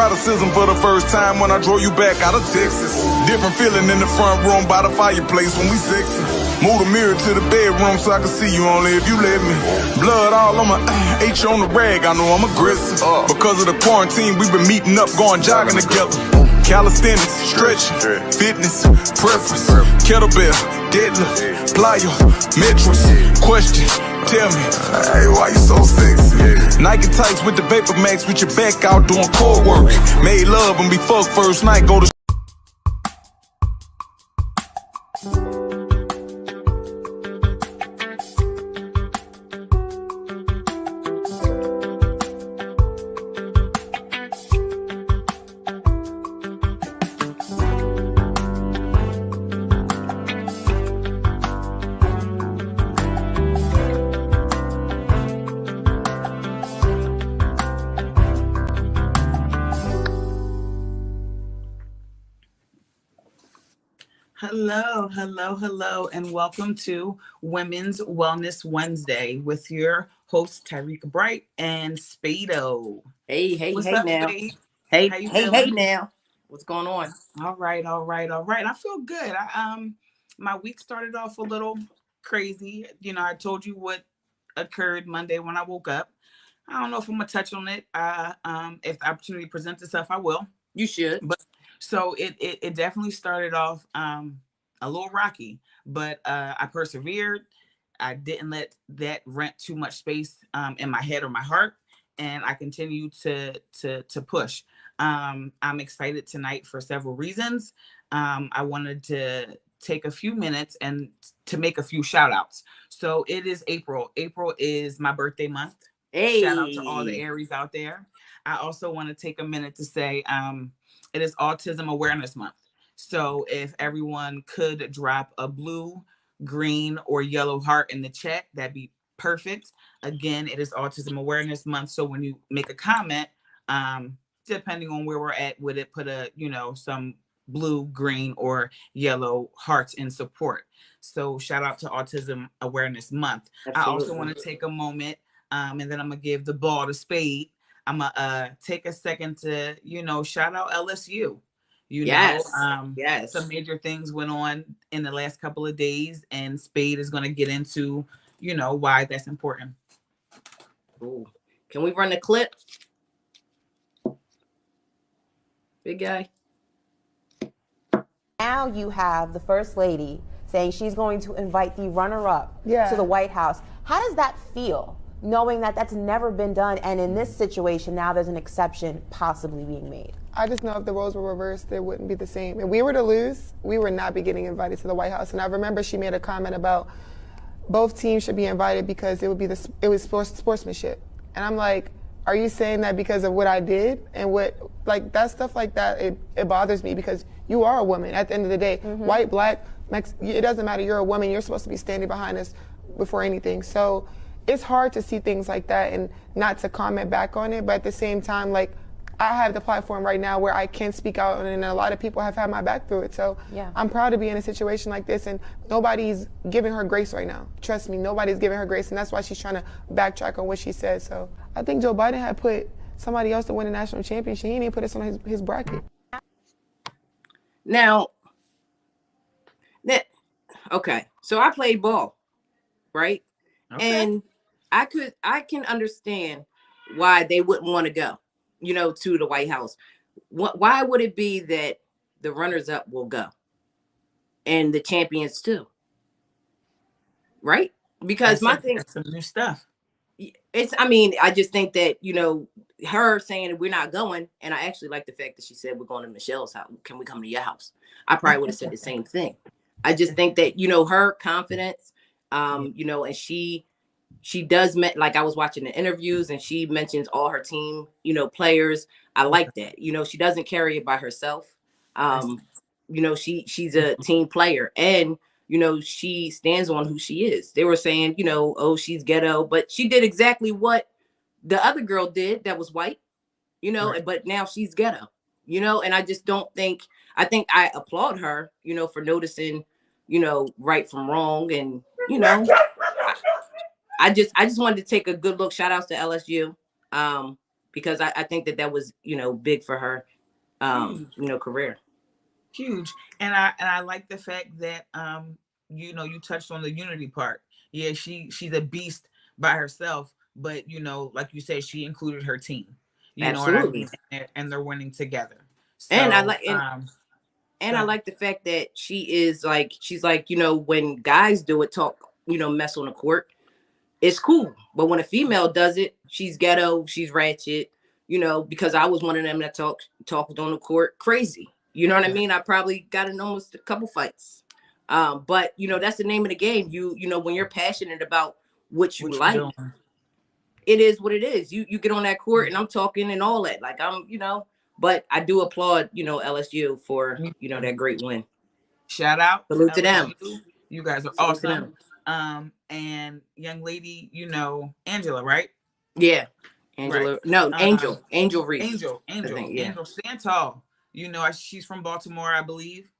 Eroticism for the first time when I drove you back out of Texas. Different feeling in the front room by the fireplace when we sexy. Move the mirror to the bedroom so I can see you only if you let me. Blood all on my H on the rag, I know I'm aggressive. Because of the quarantine, we've been meeting up, going jogging together. Calisthenics, stretching, fitness, preference, kettlebell, deadlift, plyo, metrics. Question, tell me, hey, why you so sexy? Nike tights with the Vapor Max with your back out doing core work. Made love and we fuck first night, go to Hello, and welcome to Women's Wellness Wednesday with your hosts Tyreeka Bright and Spado. Hey What's now. Spade? Hey now. What's going on? All right. I feel good. My week started off a little crazy. You know, I told you what occurred Monday when I woke up. I don't know if I'm gonna touch on it. If the opportunity presents itself, I will. You should. But so it definitely started off a little rocky, but I persevered. I didn't let that rent too much space in my head or my heart, and I continued to push. I'm excited tonight for several reasons. I wanted to take a few minutes and to make a few shout outs. So it is April. April is my birthday month. Hey. Shout out to all the Aries out there. I also want to take a minute to say it is Autism Awareness Month. So if everyone could drop a blue, green, or yellow heart in the chat, that'd be perfect. Again, it is Autism Awareness Month. So when you make a comment, depending on where we're at, would it put some blue, green, or yellow hearts in support? So shout out to Autism Awareness Month. Absolutely. I also want to take a moment, and then I'm going to give the ball to Spade. I'm going to take a second to, shout out LSU. Yes. Some major things went on in the last couple of days, and Spade is going to get into, why that's important. Ooh. Can we run the clip? Big guy. Now you have the First Lady saying she's going to invite the runner-up to the White House. How does that feel, knowing that that's never been done, and in this situation now there's an exception possibly being made? I just know if the roles were reversed, it wouldn't be the same. If we were to lose, we would not be getting invited to the White House. And I remember she made a comment about both teams should be invited because it was sportsmanship. And I'm like, are you saying that because of what I did? And that stuff like that, it bothers me because you are a woman at the end of the day. Mm-hmm. White, black, it doesn't matter. You're a woman. You're supposed to be standing behind us before anything. So it's hard to see things like that and not to comment back on it. But at the same time, I have the platform right now where I can speak out, and a lot of people have had my back through it. So I'm proud to be in a situation like this, and nobody's giving her grace right now. Trust me, nobody's giving her grace, and that's why she's trying to backtrack on what she said. So I think Joe Biden had put somebody else to win the national championship. He didn't put us on his bracket. Now, okay, so I played ball, right? Okay. And I can understand why they wouldn't want to go, to the White House. Why would it be that the runners-up will go and the champions too? Right? Because that's some new stuff. I just think that, her saying we're not going, and I actually like the fact that she said we're going to Michelle's house. Can we come to your house? I probably would have said the same thing. I just think that, her confidence, and she does, like I was watching the interviews and she mentions all her team, players. I like that. She doesn't carry it by herself. She's a team player, and, she stands on who she is. They were saying, oh, she's ghetto, but she did exactly what the other girl did that was white, right. But now she's ghetto, and I just don't think, I applaud her, for noticing, right from wrong. And, I just wanted to take a good look. Shout outs to LSU. because I think that was, big for her, career. Huge. And I like the fact that you touched on the unity part. Yeah, she's a beast by herself, but like you said, she included her team. You know what I Absolutely. mean? And they're winning together. So, and I like I like the fact that she's like, when guys do it, talk, mess on the court, it's cool. But when a female does it, she's ghetto, she's ratchet, because I was one of them that talked on the court crazy. You know what I mean? I probably got in almost a couple fights. But that's the name of the game. You when you're passionate about what you like, it is what it is. You get on that court and I'm talking and all that. Like but I do applaud, LSU for, that great win. Shout out. Salute to them. You guys are awesome. And young lady, Angela, right? Yeah. Angela. Right. No, Angel. Angel Reese. Angel. Stand tall. She's from Baltimore, I believe.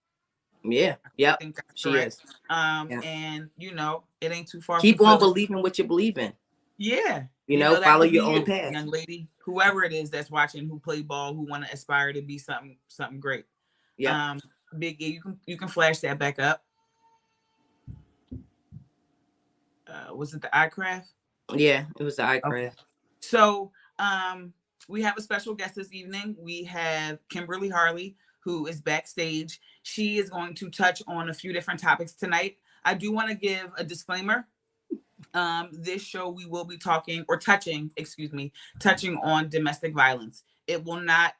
Yeah. Yeah. She is. And it ain't too far. Keep on believing what you believe in. Yeah. Follow your own path. Young lady, whoever it is that's watching, who play ball, who want to aspire to be something great. Yeah. Big E, you can flash that back up. Was it the iCraft? Yeah, it was the iCraft. Okay. So we have a special guest this evening. We have Kimberly Harley, who is backstage. She is going to touch on a few different topics tonight. I do want to give a disclaimer. This show we will be touching on domestic violence. It will not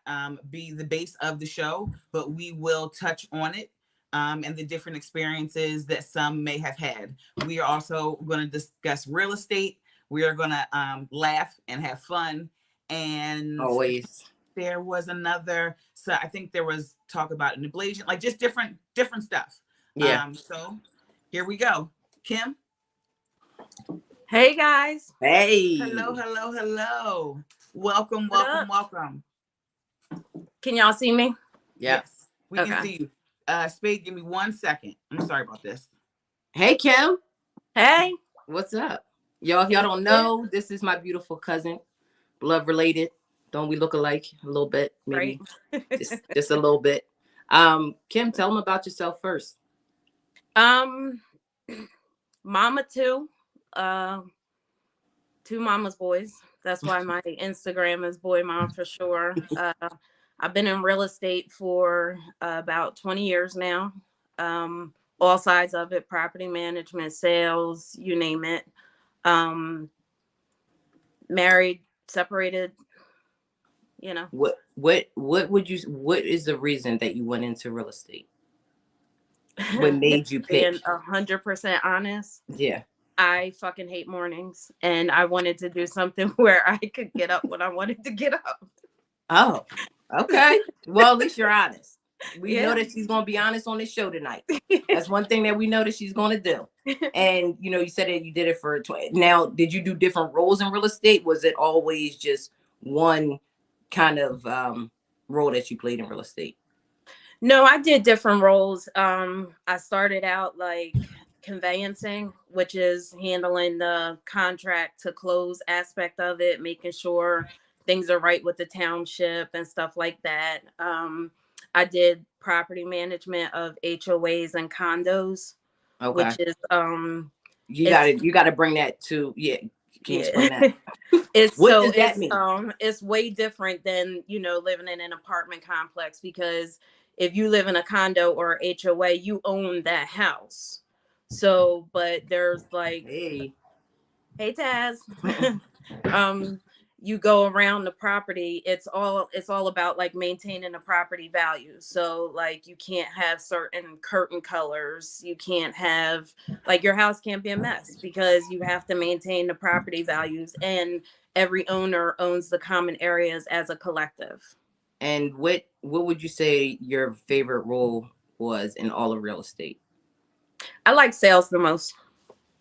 be the base of the show, but we will touch on it and the different experiences that some may have had. We are also going to discuss real estate. We are going to laugh and have fun. And always there was another, so I think there was talk about an ablation, like just different stuff. Yeah. So here we go. Kim. Hey guys. Hey. Hello. Welcome. Can y'all see me? Yes, we can see you. Spade, give me 1 second. I'm sorry about this. Hey, Kim. Hey. What's up? Y'all, if y'all don't know, this is my beautiful cousin. Blood related. Don't we look alike a little bit? Maybe right. just a little bit. Kim, tell them about yourself first. Mama too. 2 mama's boys. That's why my Instagram is boy mom for sure. I've been in real estate for about 20 years now. All sides of it, property management, sales, you name it. Married, separated, What is the reason that you went into real estate? What made you pick? Being 100% honest. Yeah. I fucking hate mornings, and I wanted to do something where I could get up when I wanted to get up. Oh, okay. Well, at least you're honest. We know that she's going to be honest on this show tonight. That's one thing that we know that she's going to do. And, you said that you did it for 20. Now, did you do different roles in real estate? Was it always just one kind of role that you played in real estate? No, I did different roles. I started out like conveyancing, which is handling the contract to close aspect of it, making sure things are right with the township and stuff like that. I did property management of HOAs and condos, which is you got to bring that to Can you explain that? What does that mean? It's way different than living in an apartment complex, because if you live in a condo or HOA, you own that house. So, but there's like, hey Taz, you go around the property. It's all about like maintaining the property value. So like you can't have certain curtain colors. You can't have like your house can't be a mess, because you have to maintain the property values, and every owner owns the common areas as a collective. And what would you say your favorite role was in all of real estate? I like sales the most.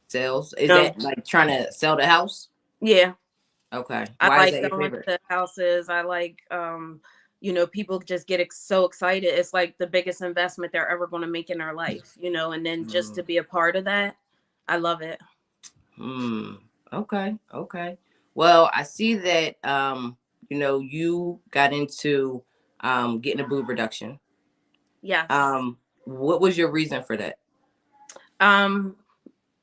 Sales? Is that like trying to sell the house? Yeah. Okay. I like going to houses. I like, people just get so excited. It's like the biggest investment they're ever going to make in their life, and then just to be a part of that, I love it. Okay. Well, I see that you got into getting a boob reduction. Yes. What was your reason for that?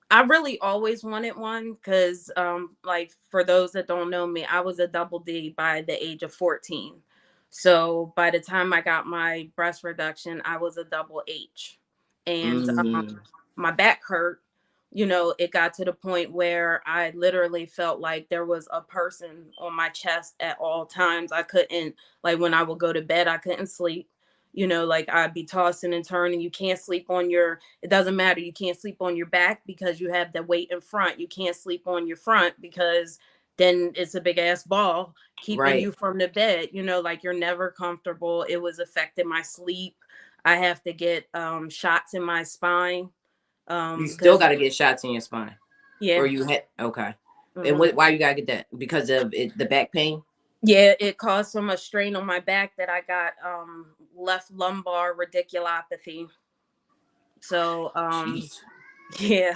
I really always wanted one because, like, for those that don't know me, I was a double D by the age of 14. So by the time I got my breast reduction, I was a double H. And my back hurt. It got to the point where I literally felt like there was a person on my chest at all times. I couldn't, like, when I would go to bed, I couldn't sleep. Like, I'd be tossing and turning. You can't sleep on it doesn't matter. You can't sleep on your back because you have the weight in front. You can't sleep on your front because then it's a big ass ball keeping you from the bed. Like, you're never comfortable. It was affecting my sleep. I have to get shots in my spine. You still got to get shots in your spine. Yeah. Or you had, okay. And why you got to get that? Because of the back pain? Yeah, it caused so much strain on my back that I got left lumbar radiculopathy. So yeah.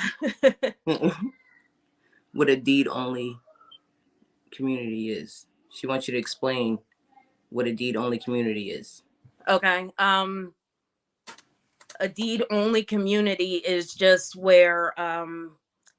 What a deed only community is. She wants you to explain what a deed only community is. Okay. A deed only community is just where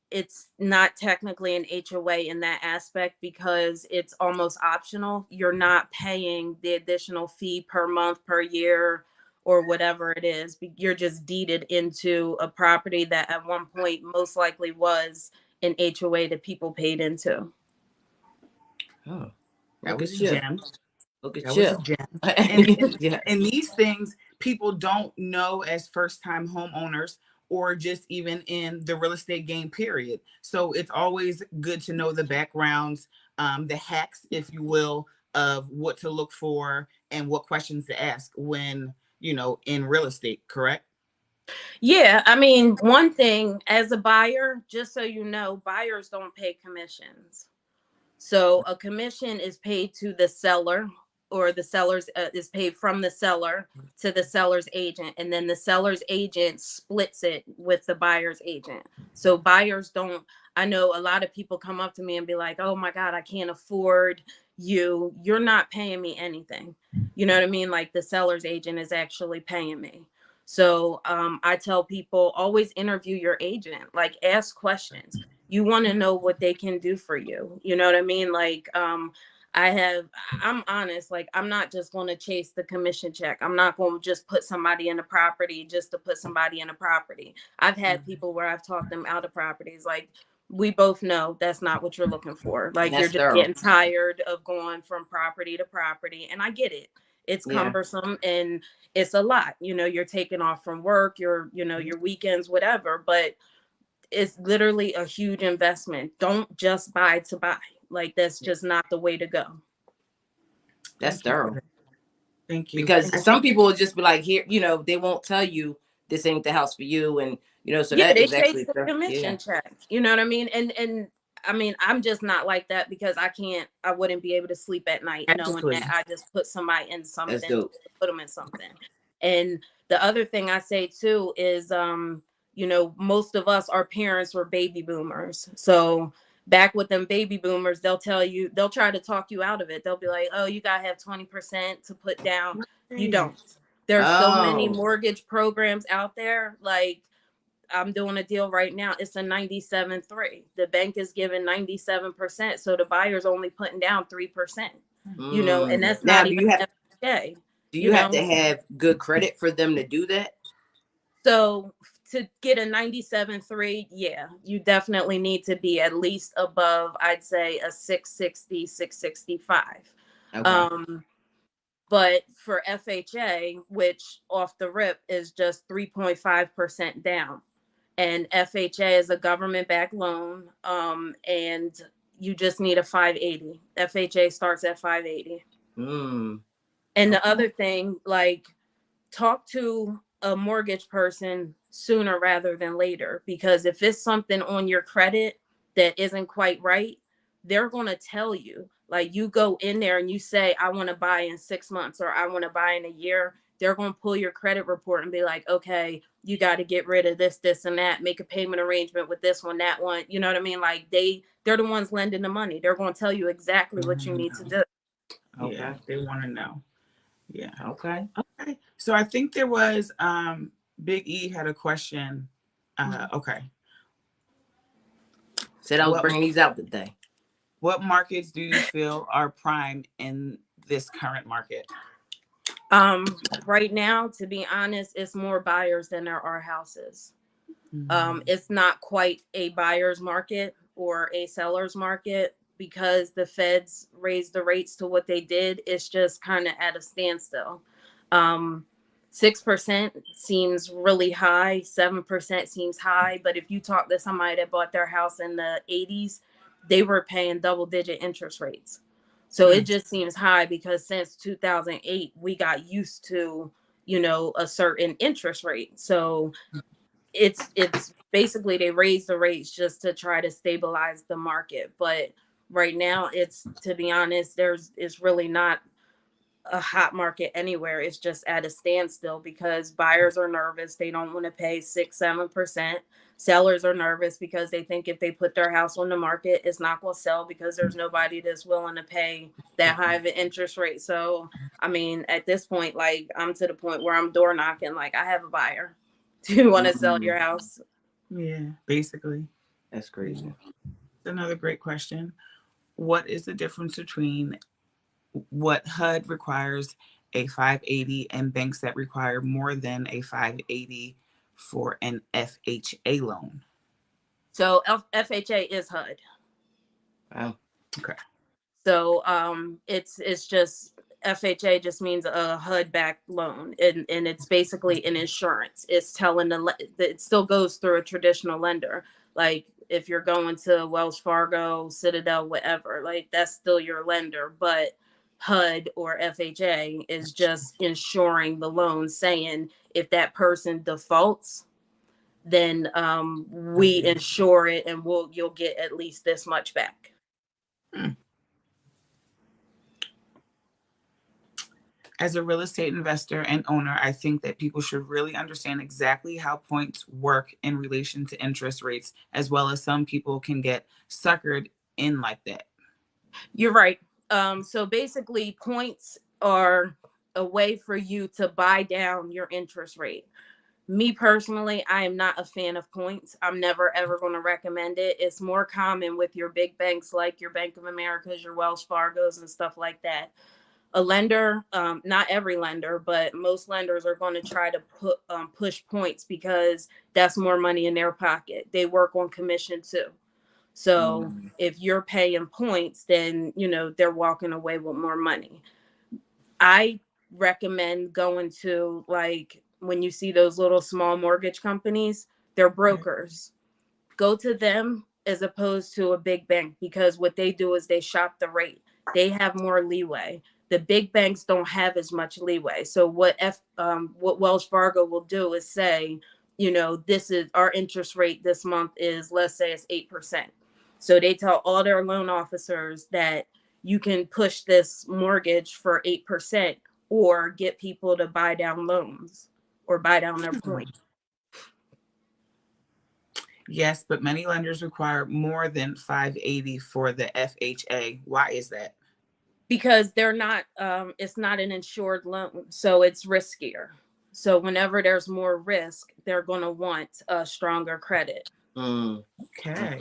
it's not technically an HOA in that aspect because it's almost optional. You're not paying the additional fee per month, per year, or whatever it is. You're just deeded into a property that at one point most likely was an HOA that people paid into. Oh, that was a gem. Look at that you. was a gem. And these things people don't know as first-time homeowners or just even in the real estate game period. So it's always good to know the backgrounds, the hacks, if you will, of what to look for and what questions to ask when, in real estate, correct? Yeah, I mean, one thing as a buyer, just so you know, buyers don't pay commissions. So a commission is paid to the seller, or the seller's is paid from the seller to the seller's agent, and then the seller's agent splits it with the buyer's agent. So buyers don't. I know a lot of people come up to me and be like, "Oh my God, I can't afford you. You're not paying me anything." You know what I mean? Like, the seller's agent is actually paying me. So I tell people, always interview your agent. Like, ask questions. You want to know what they can do for you. You know what I mean? Like, I'm honest. Like, I'm not just going to chase the commission check. I'm not going to just put somebody in a property just to put somebody in a property. I've had people where I've talked them out of properties. Like, we both know that's not what you're looking for. Like, you're just getting tired of going from property to property. And I get it. It's cumbersome and it's a lot. You're taking off from work, your weekends, whatever, but it's literally a huge investment. Don't just buy to buy. Like, that's just not the way to go. That's thorough. Thank you. Because some people will just be like, here, they won't tell you this ain't the house for you. And, so that they is actually the commission check. You know what I mean? And I mean, I'm just not like that because I wouldn't be able to sleep at night knowing that I just put somebody in something, put them in something. And the other thing I say too is, most of us, our parents were baby boomers. So back with them baby boomers, they'll try to talk you out of it. They'll be like, oh, you got to have 20% to put down. You don't. There's so many mortgage programs out there. Like, I'm doing a deal right now. It's a 97.3. The bank is giving 97%. So the buyer's only putting down 3%, and that's not even FHA. Do you have to have good credit for them to do that? So to get a 97.3, yeah, you definitely need to be at least above, I'd say, a 660, 665. Okay. But for FHA, which off the rip is just 3.5% down, and FHA is a government-backed loan, and you just need a 580. FHA starts at 580. And the other thing, like, talk to a mortgage person sooner rather than later, because if it's something on your credit that isn't quite right, they're going to tell you. Like, you go in there and you say, I want to buy in 6 months or I want to buy in a year. They're going to pull your credit report and be like, okay, you got to get rid of this, this, and that. Make a payment arrangement with this one, that one. You know what I mean? Like, they're the ones lending the money. They're going to tell you exactly what you need to do. Okay. Yeah, they want to know. Yeah. Okay. Okay. So I think there was Big E had a question. Okay. Said I was bringing these out today. What markets do you feel are prime in this current market? Right now, to be honest, it's more buyers than there are houses. It's not quite a buyer's market or a seller's market because the feds raised the rates to what they did. It's just kind of at a standstill. 6% seems really high, 7% seems high. But if you talk to somebody that bought their house in the 80s, they were paying double-digit interest rates. So it just seems high because since 2008, we got used to, a certain interest rate. So it's basically they raised the rates just to try to stabilize the market. But right now, it's, to be honest, it's really not a hot market anywhere. It's just at a standstill because buyers are nervous. They don't want to pay 6-7%. Sellers are nervous because they think if they put their house on the market, it's not going to sell because there's nobody that's willing to pay that high of an interest rate. So, I mean, at this point, like, I'm to the point where I'm door knocking, like, I have a buyer. Do you want to sell your house? Yeah, basically. That's crazy. Another great question. What is the difference between what HUD requires a 580 and banks that require more than a 580 for an FHA loan? So FHA is HUD. Wow. Okay. So it's just FHA just means a HUD-backed loan, and it's basically an insurance. It's telling it still goes through a traditional lender. Like if you're going to Wells Fargo, Citadel, whatever, like that's still your lender. But HUD or FHA is just insuring the loan, saying if that person defaults, then we insure it, and you'll get at least this much back. As a real estate investor and owner, I think that people should really understand exactly how points work in relation to interest rates, as well as some people can get suckered in like that. You're right. So basically, points are a way for you to buy down your interest rate. Me personally, I am not a fan of points. I'm never ever going to recommend it. It's more common with your big banks like your Bank of America's, your Wells Fargo's, and stuff like that. A lender, not every lender, but most lenders are going to try to push points because that's more money in their pocket. They work on commission too. So if you're paying points, then, they're walking away with more money. I recommend going to, like, when you see those little small mortgage companies, they're brokers. Go to them as opposed to a big bank, because what they do is they shop the rate. They have more leeway. The big banks don't have as much leeway. So what Wells Fargo will do is say, this is our interest rate this month is, let's say it's 8%. So they tell all their loan officers that you can push this mortgage for 8% or get people to buy down loans or buy down their points. Yes, but many lenders require more than 580 for the FHA. Why is that? Because they're not, it's not an insured loan, so it's riskier. So whenever there's more risk, they're going to want a stronger credit. Okay.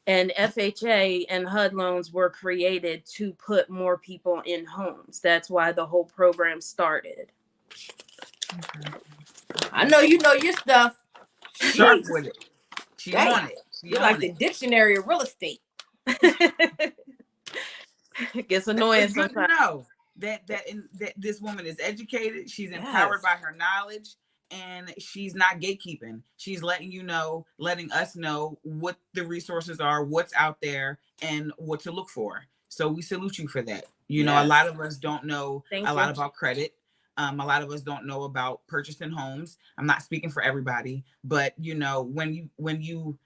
And FHA and HUD loans were created to put more people in homes. That's why the whole program started. I know you know your stuff. Sharp with it. She on it. You're like the dictionary of real estate. It gets annoying it's good sometimes. to know that this woman is educated. She's empowered by her knowledge, and she's not gatekeeping. She's letting us know what the resources are, what's out there, and what to look for. So we salute you for that. A lot of us don't know lot about credit. A lot of us don't know about purchasing homes. I'm not speaking for everybody, but when you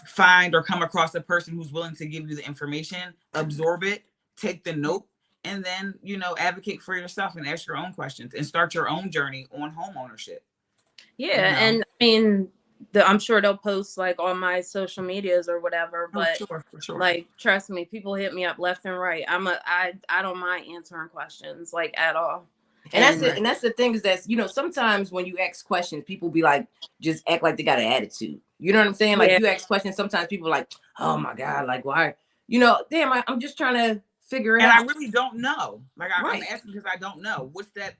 find or come across a person who's willing to give you the information, absorb it, take the note, and then advocate for yourself and ask your own questions and start your own journey on home ownership. And I mean, I'm sure they'll post like on my social medias or whatever, but for sure. like, trust me, people hit me up left and right. I don't mind answering questions like at all. And that's it. And that's the thing is that, you know, sometimes when you ask questions, people be like, just act like they got an attitude. You know what I'm saying? Like you ask questions, sometimes people are like, oh my God, like why? You know, damn, I'm just trying to figure it out. And I really don't know. Like I'm asking because I don't know. What's that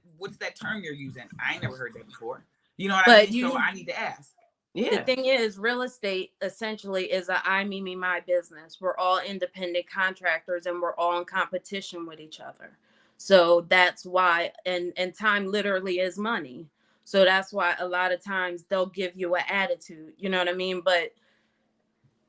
term you're using? I ain't never heard that before. You know what I mean? So I need to ask. Yeah. The thing is, real estate essentially is a I, me, my business. We're all independent contractors and we're all in competition with each other. So that's why, and time literally is money. So that's why a lot of times they'll give you an attitude, you know what I mean? But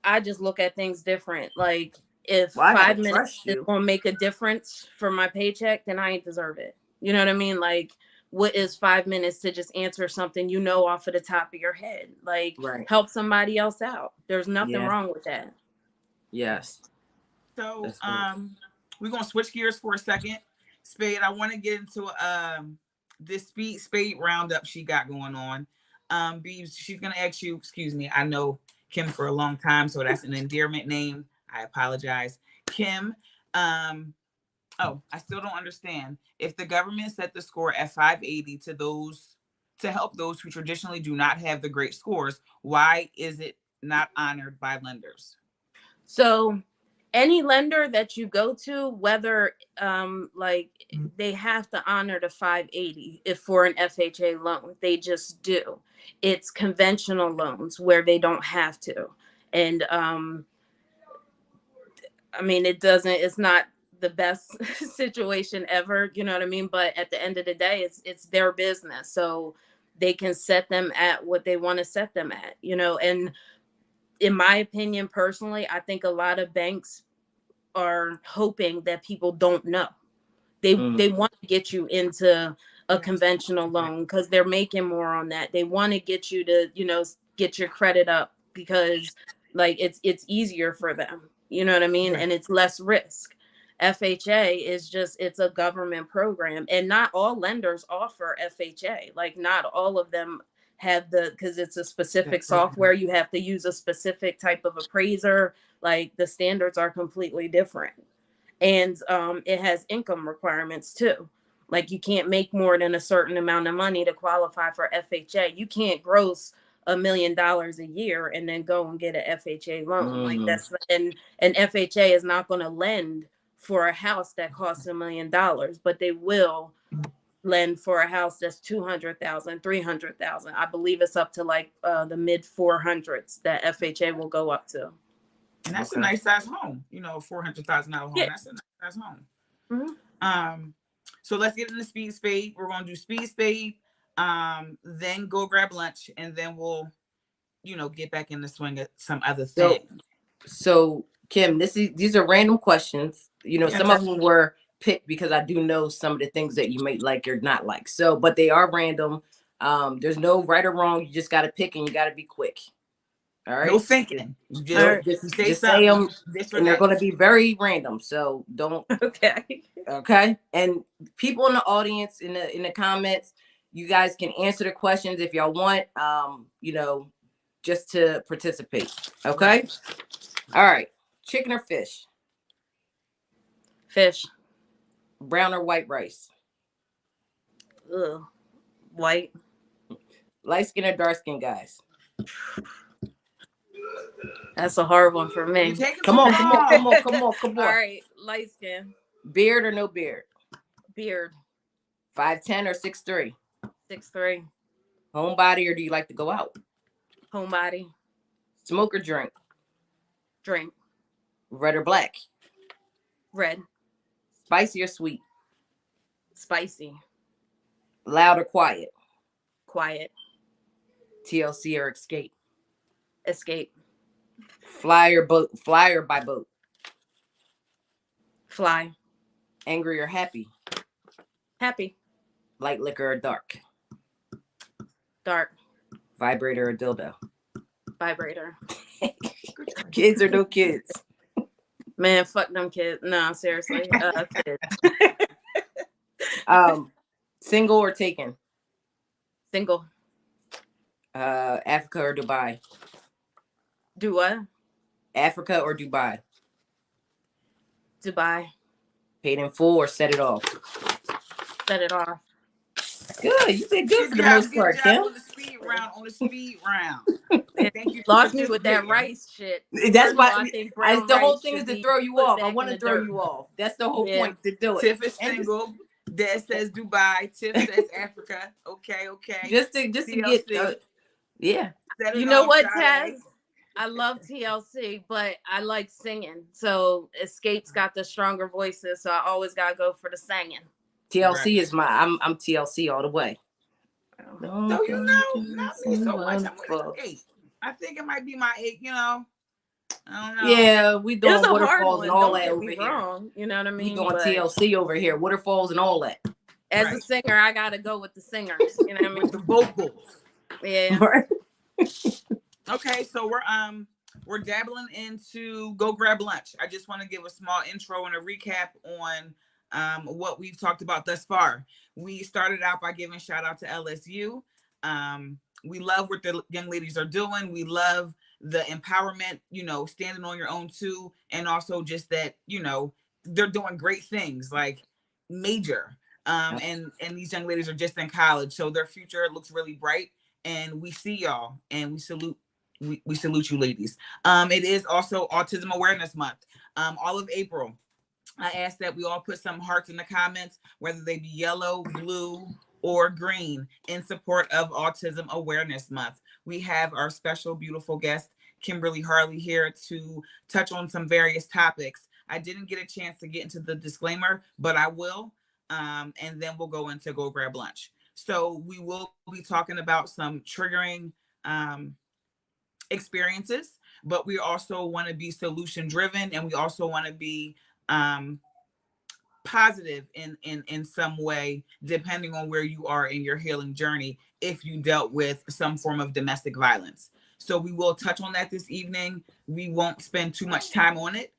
I just look at things different. Like if 5 minutes is going to make a difference for my paycheck, then I ain't deserve it. You know what I mean? Like, what is 5 minutes to just answer something you know off of the top of your head? Like, help somebody else out. There's nothing wrong with that. Yes. So we're gonna switch gears for a second. Spade, I want to get into this Spade roundup she got going on. Beebs, she's gonna ask you, excuse me, I know Kim for a long time, so that's an endearment name. I apologize. Kim, oh, I still don't understand. If the government set the score at 580 to help those who traditionally do not have the great scores, why is it not honored by lenders? So any lender that you go to, whether like they have to honor the 580 if for an FHA loan, they just do. It's conventional loans where they don't have to. And I mean, it's not the best situation ever, you know what I mean? But at the end of the day, it's their business. So they can set them at what they want to set them at, you know? And in my opinion, personally, I think a lot of banks are hoping that people don't know. They want to get you into a conventional loan because they're making more on that. They want to get you to, you know, get your credit up because like it's easier for them. You know what I mean? Right. And it's less risk. FHA is just, it's a government program, and not all lenders offer FHA. Like not all of them have because it's a specific software. You have to use a specific type of appraiser. Like the standards are completely different. And it has income requirements too. Like you can't make more than a certain amount of money to qualify for FHA. You can't gross $1 million a year and then go and get an FHA loan. Like that's, and FHA is not going to lend for a house that costs $1 million, but they will lend for a house that's 200,000, 300,000. I believe it's up to like the mid 400s that FHA will go up to. And that's a nice size home, you know, $400,000 home. Yeah. That's a nice size home. So let's get into Speed Spade. We're gonna do Speed Spade, then go grab lunch, and then we'll, you know, get back in the swing of some other things. So Kim, these are random questions. You know, some of them were picked because I do know some of the things that you might like or not like. So, but they are random. There's no right or wrong. You just got to pick, and you got to be quick. All right. No thinking. Just say them, and they're going to be very random. So don't. Okay. And people in the audience, in the comments, you guys can answer the questions if y'all want. You know, just to participate. Okay. All right. Chicken or fish? Fish. Brown or white rice? Ugh. White. Light skin or dark skin guys? That's a hard one for me. Come on. All right, light skin. Beard or no beard? Beard. 5'10" or 6'3"? 6'3". Homebody or do you like to go out? Homebody. Smoke or drink? Drink. Red or black? Red. Spicy or sweet? Spicy. Loud or quiet? Quiet. TLC or escape? Escape. Fly or by boat? Fly. Angry or happy? Happy. Light liquor or dark? Dark. Vibrator or dildo? Vibrator. Kids or no kids? Man, fuck them kids. No, seriously. Kids. Single or taken? Single. Africa or Dubai? Do what? Africa or Dubai? Dubai. Paid in full or set it off? Set it off. Good. You did good for the most part, Kim. On the speed round. Thank you. Lost me with that rice shit. That's why the whole rice thing is should to be throw you put off. I back want in to the throw dirt. you off. That's the whole point to do it. Tiff is single. Dad says Dubai. Tiff says Africa. Okay. Just to get yeah. You know what, Taz? I love TLC, but I like singing. So Escape's got the stronger voices, so I always gotta go for the singing. TLC is I'm TLC all the way. So you know, not me so much. I'm with 8. I think it might be my 8. You know, I don't know. Yeah, we doing waterfalls and all that over here. Wrong, you know what I mean? We doing TLC over here, waterfalls and all that. As a singer, I gotta go with the singers. You know what I mean? With the vocals. Yeah. Right. Okay, so we're dabbling into Go Grab Lunch. I just want to give a small intro and a recap on what we've talked about thus far. We started out by giving shout out to LSU. We love what the young ladies are doing. We love the empowerment, standing on your own too. And also just that, they're doing great things, like major. And these young ladies are just in college. So their future looks really bright. And we see y'all and we salute you ladies. It is also Autism Awareness Month. All of April. I ask that we all put some hearts in the comments, whether they be yellow, blue, or green, in support of Autism Awareness Month. We have our special, beautiful guest, Kimberly Harley, here to touch on some various topics. I didn't get a chance to get into the disclaimer, but I will. And then we'll go into Go Grab Lunch. So we will be talking about some triggering experiences, but we also want to be solution driven, and we also want to be positive in some way, depending on where you are in your healing journey, if you dealt with some form of domestic violence. So we will touch on that this evening. We won't spend too much time on it.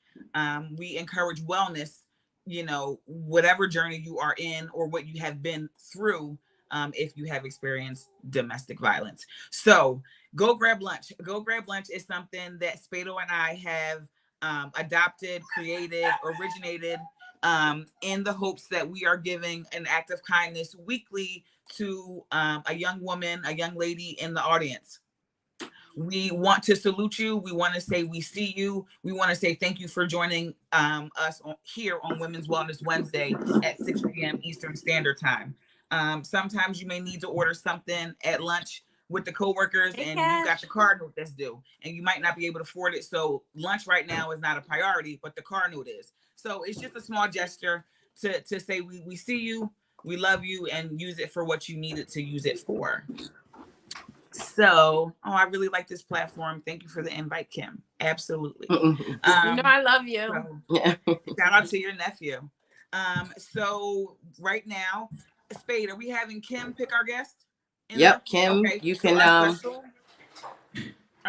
We encourage wellness, whatever journey you are in or what you have been through, if you have experienced domestic violence. So Go Grab Lunch. Go Grab Lunch is something that Spado and I have adopted, created, originated, in the hopes that we are giving an act of kindness weekly to a young woman, a young lady in the audience. We want to salute you. We want to say we see you. We want to say thank you for joining us here on Women's Wellness Wednesday at 6 p.m. Eastern Standard Time. Sometimes you may need to order something at lunch with the coworkers, and you got the car note that's due, and you might not be able to afford it. So lunch right now is not a priority, but the car note is. So it's just a small gesture to say we see you, we love you, and use it for what you need it to use it for. So, I really like this platform. Thank you for the invite, Kim. Absolutely. I love you. Shout out to your nephew. So right now, Spade, are we having Kim pick our guest? Yep, Kim, okay. You can our special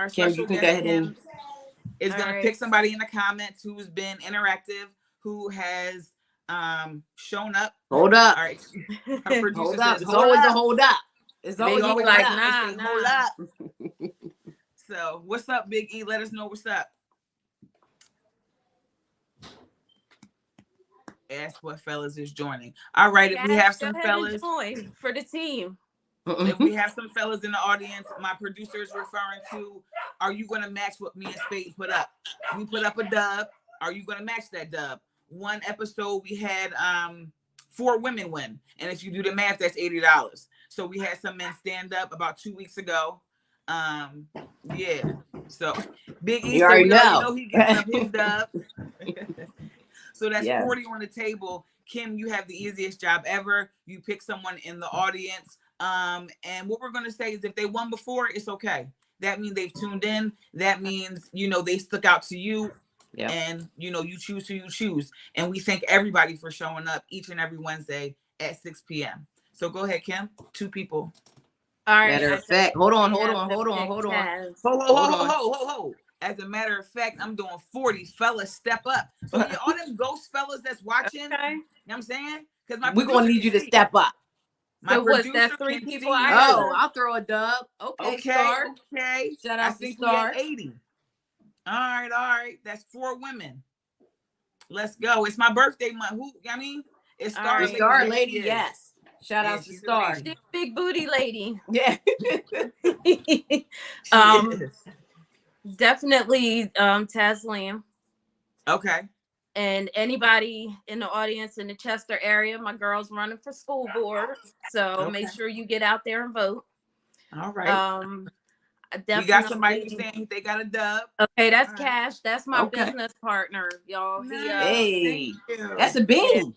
Kim, you can go ahead and is going to pick somebody in the comments who's been interactive, who has shown up. Hold up. All right. Hold up. It's always a hold up. It's always like, nah. Hold up. So what's up, Big E? Let us know what's up. Ask what fellas is joining. All right, if we have some fellas for the team. If we have some fellas in the audience, my producer is referring to, are you going to match what me and Spade put up? We put up a dub. Are you going to match that dub? One episode we had 4 women win. And if you do the math, that's $80. So we had some men stand up about 2 weeks ago. Yeah. So Big E, you already know he giving up his dub. So that's 40 on the table. Kim, you have the easiest job ever. You pick someone in the audience. And what we're going to say is if they won before, it's okay. That means they've tuned in. That means, they stuck out to you. Yep. And, you choose who you choose. And we thank everybody for showing up each and every Wednesday at 6 p.m. So go ahead, Kim. 2 people. All right. Matter of fact, hold on. As a matter of fact, I'm doing 40. Fellas, step up. So all them ghost fellas that's watching, you know what I'm saying? Because we're going to need you to step up. So what's that? producer 3 can people see I you. Oh, heard? I'll throw a dub. Okay, Okay, Star. okay. Shout I out to think we Star. at 80. All right. That's 4 women. Let's go. It's my birthday month. It's All Star The right. Lady. Star There lady, she is. yes. Shout Yeah, out to she's a Star. lady. She's a big booty lady. Yeah. She is. Definitely Taslim. Okay. And anybody in the audience in the Chester area, my girl's running for school board. So Okay. make sure you get out there and vote. All right. Definitely. We got somebody who's saying they got a dub. Okay, that's All right. Cash. That's my Okay. business partner, y'all. Nice. Hey, Thank you. that's a bean.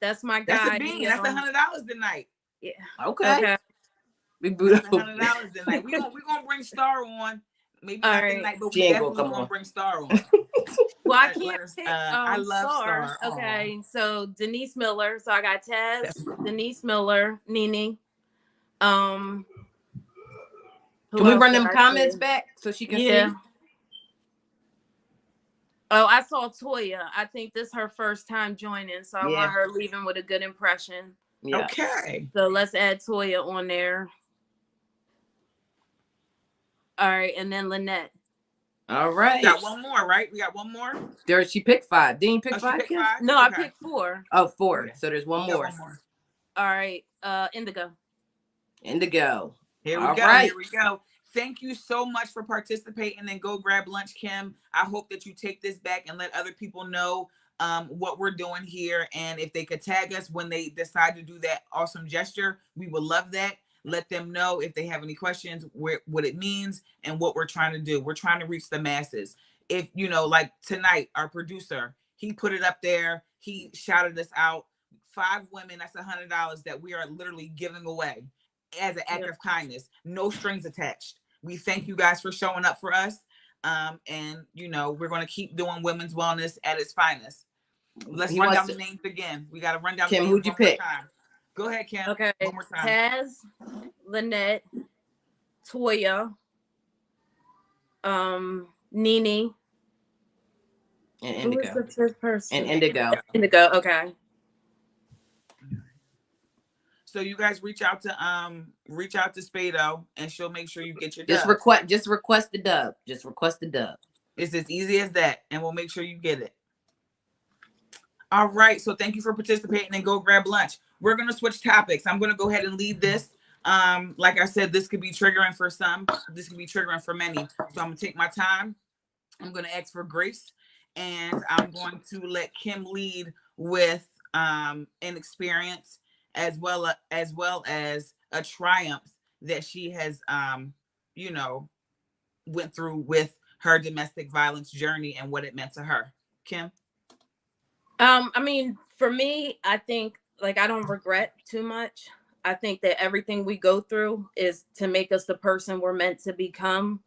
That's my guy. That's a bean. That's $100 tonight. Yeah. Okay. Big booty. That's $100 tonight. We gonna bring Star on. Maybe All not right. tonight, but She we ain't gonna definitely come gonna on. bring Star on. Well, I Let can't us, pick I love Star. Okay, so Denise Miller. So I got Taz, Denise Miller, Nene. Can who we else run did them I comments see? back so she can Yeah. see? Oh, I saw Toya. I think this is her first time joining, so I Yeah. want her leaving with a good impression. Yeah. Okay. So let's add Toya on there. All right, and then Lynette. All right. We got one more, right? We got one more. There, she picked 5. Didn't you pick Oh, she 5? picked Kim? 5? No, Okay. I picked 4. Oh, 4. Okay. So there's one We got more. one more. All right, Indigo. Indigo. Here we All go. right. Here we go. Thank you so much for participating and Go Grab Lunch, Kim. I hope that you take this back and let other people know what we're doing here. And if they could tag us when they decide to do that awesome gesture, we would love that. Let them know if they have any questions, what it means and what we're trying to do. We're trying to reach the masses. If, like tonight, our producer, he put it up there. He shouted us out. 5 women, that's $100 that we are literally giving away as an act of kindness. No strings attached. We thank you guys for showing up for us. And we're going to keep doing women's wellness at its finest. Let's run down the names again. We got to run down Kim, the names who'd you one more pick? time. Go ahead, Kim. Okay. One more time. Taz, Lynette, Toya, Nene. And Who Indigo. was the fifth person? And Indigo. Indigo. Okay. So you guys reach out to Spado and she'll make sure you get your Just dub. request the dub. Just request the dub. It's as easy as that, and we'll make sure you get it. All right. So thank you for participating and Go Grab Lunch. We're gonna switch topics. I'm gonna go ahead and leave this. Like I said, this could be triggering for some. This could be triggering for many. So I'm gonna take my time. I'm gonna ask for grace, and I'm going to let Kim lead with an experience as well as a triumph that she has went through with her domestic violence journey and what it meant to her. Kim? I mean, for me, I think I don't regret too much. I think that everything we go through is to make us the person we're meant to become,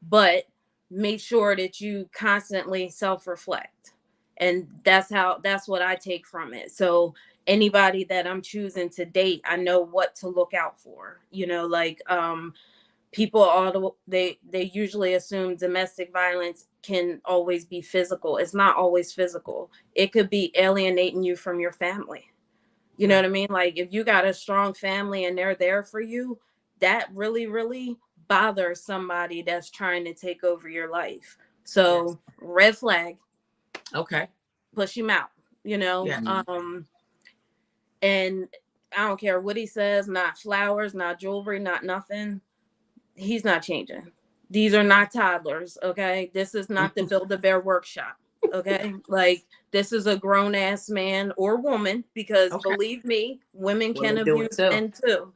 but make sure that you constantly self-reflect. And that's what I take from it. So anybody that I'm choosing to date, I know what to look out for. People they usually assume domestic violence can always be physical. It's not always physical. It could be alienating you from your family. You know what I mean? Like if you got a strong family and they're there for you, that really, really bothers somebody that's trying to take over your life. So red flag. Okay. Push him out, Yeah. And I don't care what he says, not flowers, not jewelry, not nothing. He's not changing. These are not toddlers, okay? This is not the Build-A-Bear workshop, okay? Like, this is a grown-ass man or woman, because believe me, women can abuse men too.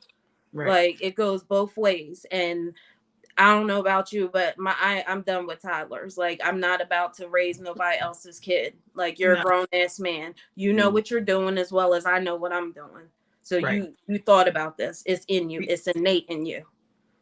Right. Like, it goes both ways. And I don't know about you, but I'm done with toddlers. Like, I'm not about to raise nobody else's kid. Like, you're a grown-ass man. You know what you're doing as well as I know what I'm doing. So you thought about this. It's in you. It's innate in you.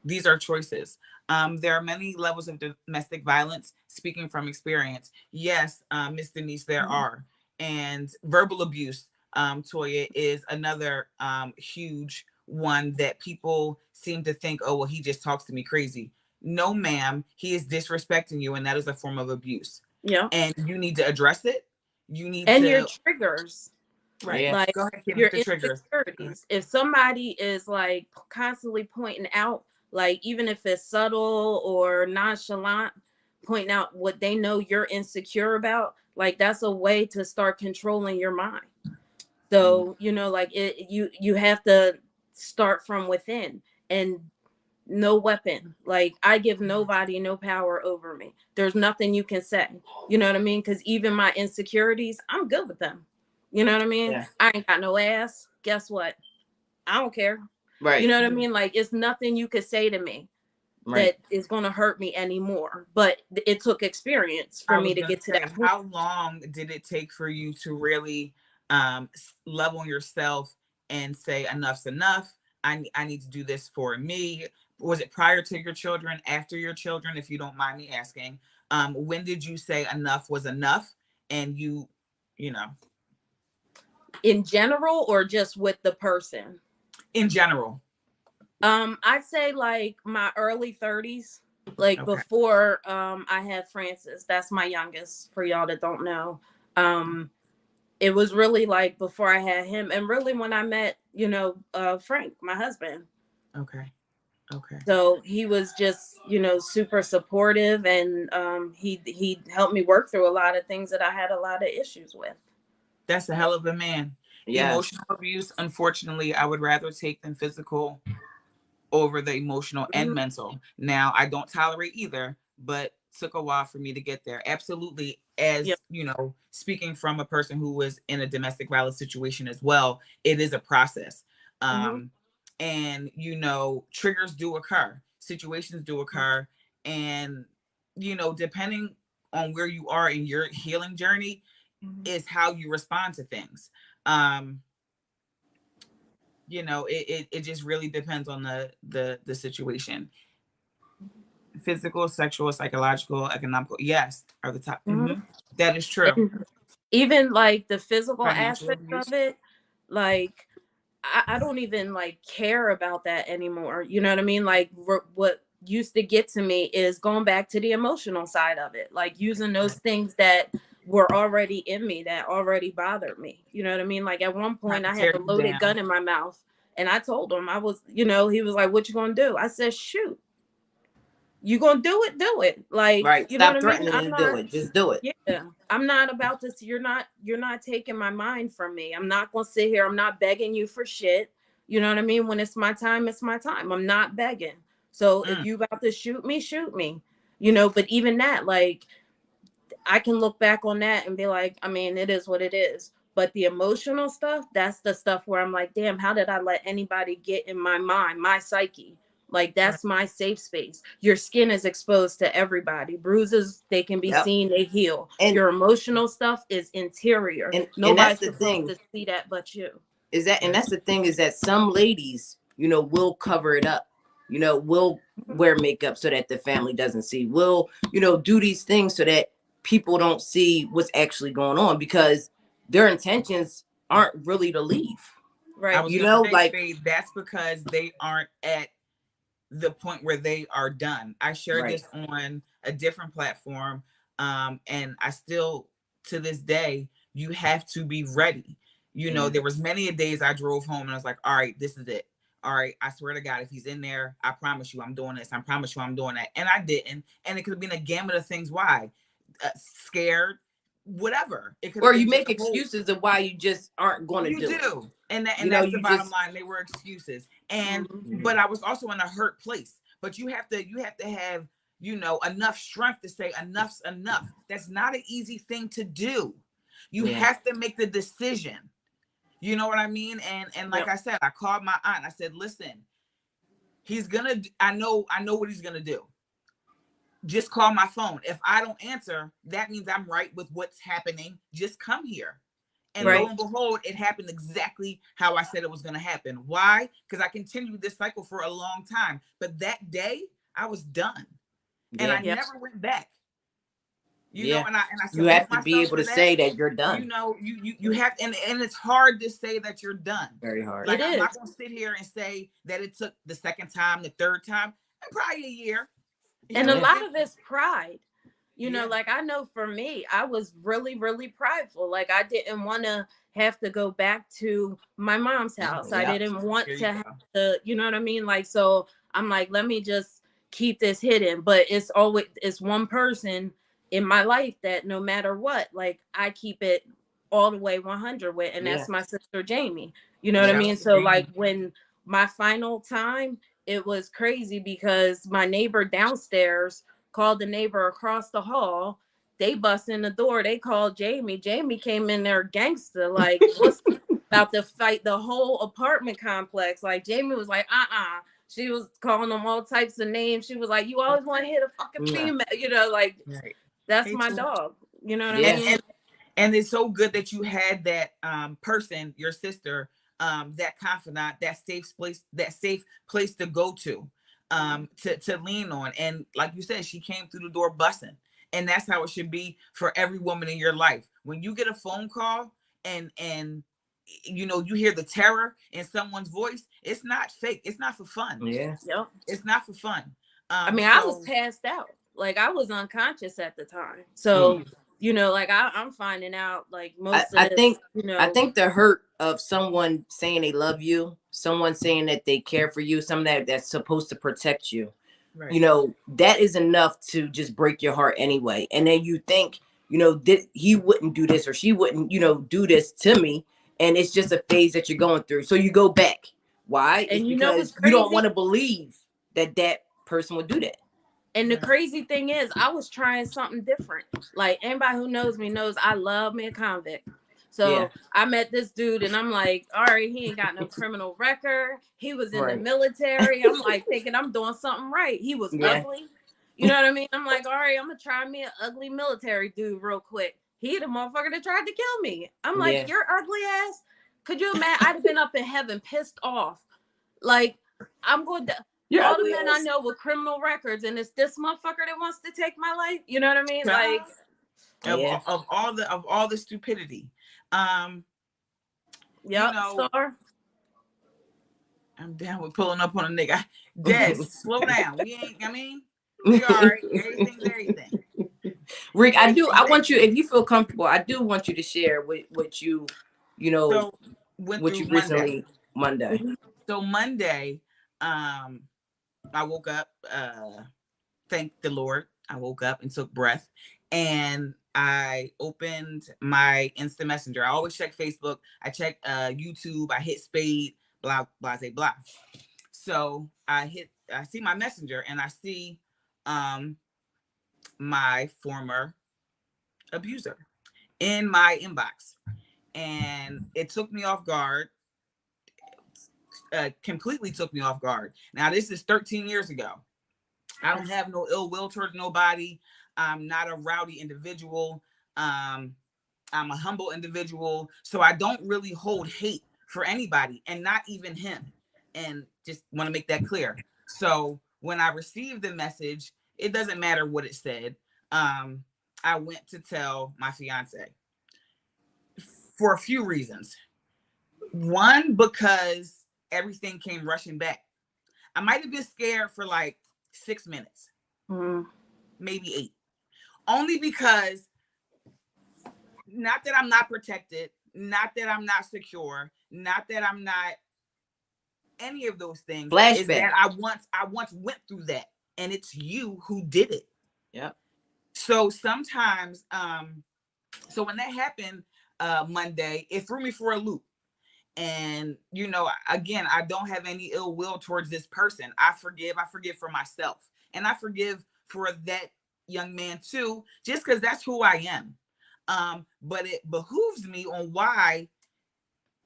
These are choices. There are many levels of domestic violence. Speaking from experience, yes, Miss Denise, there are. And verbal abuse, Toya, is another huge one that people seem to think, oh, well, he just talks to me crazy. No, ma'am, he is disrespecting you, and that is a form of abuse. Yeah. And you need to address it. You need and your triggers. Right. Yeah. Like Go ahead, Kim, your with the triggers. insecurities. If somebody is like constantly pointing out, like even if it's subtle or nonchalant, pointing out what they know you're insecure about, like that's a way to start controlling your mind. So, you know, like you have to start from within, and no weapon. Like I give nobody no power over me. There's nothing you can say. You know what I mean? Because even my insecurities, I'm good with them. You know what I mean? Yeah. I ain't got no ass. Guess what? I don't care. Right. You know what I mean? Like it's nothing you could say to me Right. that is going to hurt me anymore. But it took experience for me to get to that point. How long did it take for you to really level yourself and say enough's enough? I need to do this for me. Was it prior to your children, after your children, if you don't mind me asking? When did you say enough was enough? And you know, In general, or just with the person? in general. I'd say like my early 30s, like Okay. before I had Francis. That's my youngest, for y'all that don't know. It was really like before I had him, and really when I met, you know, Frank, my husband. Okay. So he was just, you know, super supportive, and he helped me work through a lot of things that I had a lot of issues with. That's a hell of a man. Yeah. Emotional abuse, unfortunately, I would rather take than physical over the emotional and mental. Now, I don't tolerate either, but took a while for me to get there. Absolutely. As Yep. you know, speaking from a person who was in a domestic violence situation as well, it is a process. And you know, triggers do occur, situations do occur, and you know, depending on where you are in your healing journey is how you respond to things. You know, it just really depends on the situation. Physical, sexual, psychological, economical, yes, are the top. That is true. And even like the physical Financial aspect abuse. of it, like I don't even like care about that anymore. You know what I mean? Like what used to get to me is going back to the emotional side of it, like using those things that were already in me that already bothered me. You know what I mean? Like at one point I had a loaded gun in my mouth, and I told him I was, you know, he was like, "What you gonna do?" I said, "Shoot. You gonna do it." Like, Right. you Stop know what I mean? threatening to do it. Just do it. Yeah. I'm not about this. You're not taking my mind from me. I'm not gonna sit here. I'm not begging you for shit. You know what I mean? When it's my time, it's my time. I'm not begging. So if you about to shoot me, shoot me. You know, but even that, like, I can look back on that and be like, I mean, it is what it is. But the emotional stuff, that's the stuff where I'm like, damn, how did I let anybody get in my mind, my psyche? Like, that's my safe space. Your skin is exposed to everybody. Bruises, they can be seen, they heal. And your emotional stuff is interior. And nobody's that's the supposed thing. to see that but you. And that's the thing, is that some ladies, you know, will cover it up. You know, will wear makeup so that the family doesn't see. Will, you know, do these things so that people don't see what's actually going on, because their intentions aren't really to leave. Right. I was you know, say, like that's because they aren't at the point where they are done. I shared this on a different platform, and I still, to this day, you have to be ready. You know, there was many a days I drove home and I was like, all right, this is it. All right, I swear to God, if he's in there, I promise you I'm doing this. I promise you I'm doing that. And I didn't. And it could have been a gamut of things. Why? Scared, whatever. It could. Or you make excuses of why you just aren't going to do it. You do. And that's the bottom line. They were excuses. And but I was also in a hurt place. But you have to have, you know, enough strength to say enough's enough. That's not an easy thing to do. You have to make the decision. You know what I mean? And like I said, I called my aunt. I said, listen, he's gonna, I know what he's gonna do. Just call my phone. If I don't answer, that means I'm right with what's happening. Just come here. And lo and behold, it happened exactly how I said it was going to happen. Why? Because I continued this cycle for a long time. But that day, I was done. And I never went back. You know, and I you have to be able to say that you're done. You know, you have, and it's hard to say that you're done. Very hard. Like, I'm not going to sit here and say that it took the second time, the third time, and probably a year. And a lot of it's pride. You know, like I know for me, I was really, really prideful. Like I didn't want to have to go back to my mom's house. I didn't want to have to, you know what I mean? Like, so I'm like, let me just keep this hidden. But it's one person in my life that no matter what, like I keep it all the way 100 with, and that's my sister Jamie. You know what I mean? So like when my final time, it was crazy because my neighbor downstairs called the neighbor across the hall. They bust in the door. They called Jamie. Jamie came in there gangster, like what's about to fight the whole apartment complex. Like Jamie was like, She was calling them all types of names. She was like, you always want to hit a fucking female, you know, like that's my dog. You know what I mean? And it's so good that you had that person, your sister, that confidant, that safe place to go to lean on. And like you said, she came through the door busting. And that's how it should be for every woman in your life. When you get a phone call and you know, you hear the terror in someone's voice, it's not fake. It's not for fun. Yeah. Yep. It's not for fun. I mean, I was passed out. Like I was unconscious at the time. So, you know, like I'm finding out like I think the hurt of someone saying they love you, someone saying that they care for you, someone that's supposed to protect you. Right. You know, that is enough to just break your heart anyway. And then you think, you know, he wouldn't do this or she wouldn't, you know, do this to me. And it's just a phase that you're going through. So you go back. Why? And it's you because know what's crazy? You don't want to believe that person would do that. And the crazy thing is, I was trying something different. Like anybody who knows me knows I love me a convict. So I met this dude and I'm like, all right, he ain't got no criminal record. He was in the military. I'm like thinking I'm doing something right. He was ugly. You know what I mean? I'm like, all right, I'm going to try me an ugly military dude real quick. He the motherfucker that tried to kill me. I'm like, your ugly ass. Could you imagine? I'd have been up in heaven pissed off. Like, I'm going to... all the men I know with criminal records, and it's this motherfucker that wants to take my life. You know what I mean? Like, of all the stupidity. You know, Star. I'm down with pulling up on a nigga. Des, slow down. We ain't. I mean, we are. Everything's everything. Rick, I want you, if you feel comfortable, I do want you to share what you know, what you recently Monday. So Monday, I woke up, thank the Lord. I woke up and took breath and I opened my instant messenger. I always check Facebook. I check YouTube. I hit spade, blah, blah, blah, blah. So I see my messenger and I see my former abuser in my inbox. And it took me off guard. Completely took me off guard. Now, this is 13 years ago. I don't have no ill will towards nobody. I'm not a rowdy individual. I'm a humble individual. So I don't really hold hate for anybody and not even him. And just want to make that clear. So when I received the message, it doesn't matter what it said. I went to tell my fiance for a few reasons. One, because everything came rushing back. I might have been scared for like 6 minutes, maybe 8. Only because, not that I'm not protected, not that I'm not secure, not that I'm not any of those things. Flashback. Is that I once went through that, and it's you who did it. Yep. So sometimes, so when that happened Monday, it threw me for a loop. And, you know, again, I don't have any ill will towards this person. I forgive for myself. And I forgive for that young man too, just because that's who I am. But it behooves me on why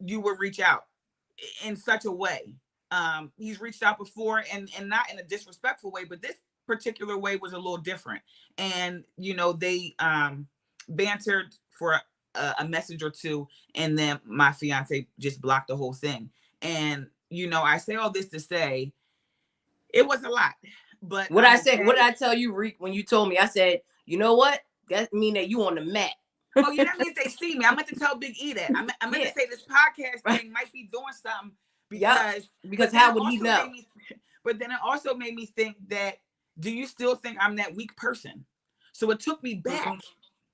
you would reach out in such a way. He's reached out before and not in a disrespectful way, but this particular way was a little different. And, you know, they bantered for a message or two, and then my fiance just blocked the whole thing. And, you know, I say all this to say it was a lot. But what I said, what did I tell you, Reek, when you told me? I said, you know what? That mean that you on the mat. Oh yeah, that means they see me. I meant to tell Big E that. I meant to say this podcast thing might be doing something because how would he know? But then it also made me think that, do you still think I'm that weak person? So it took me back.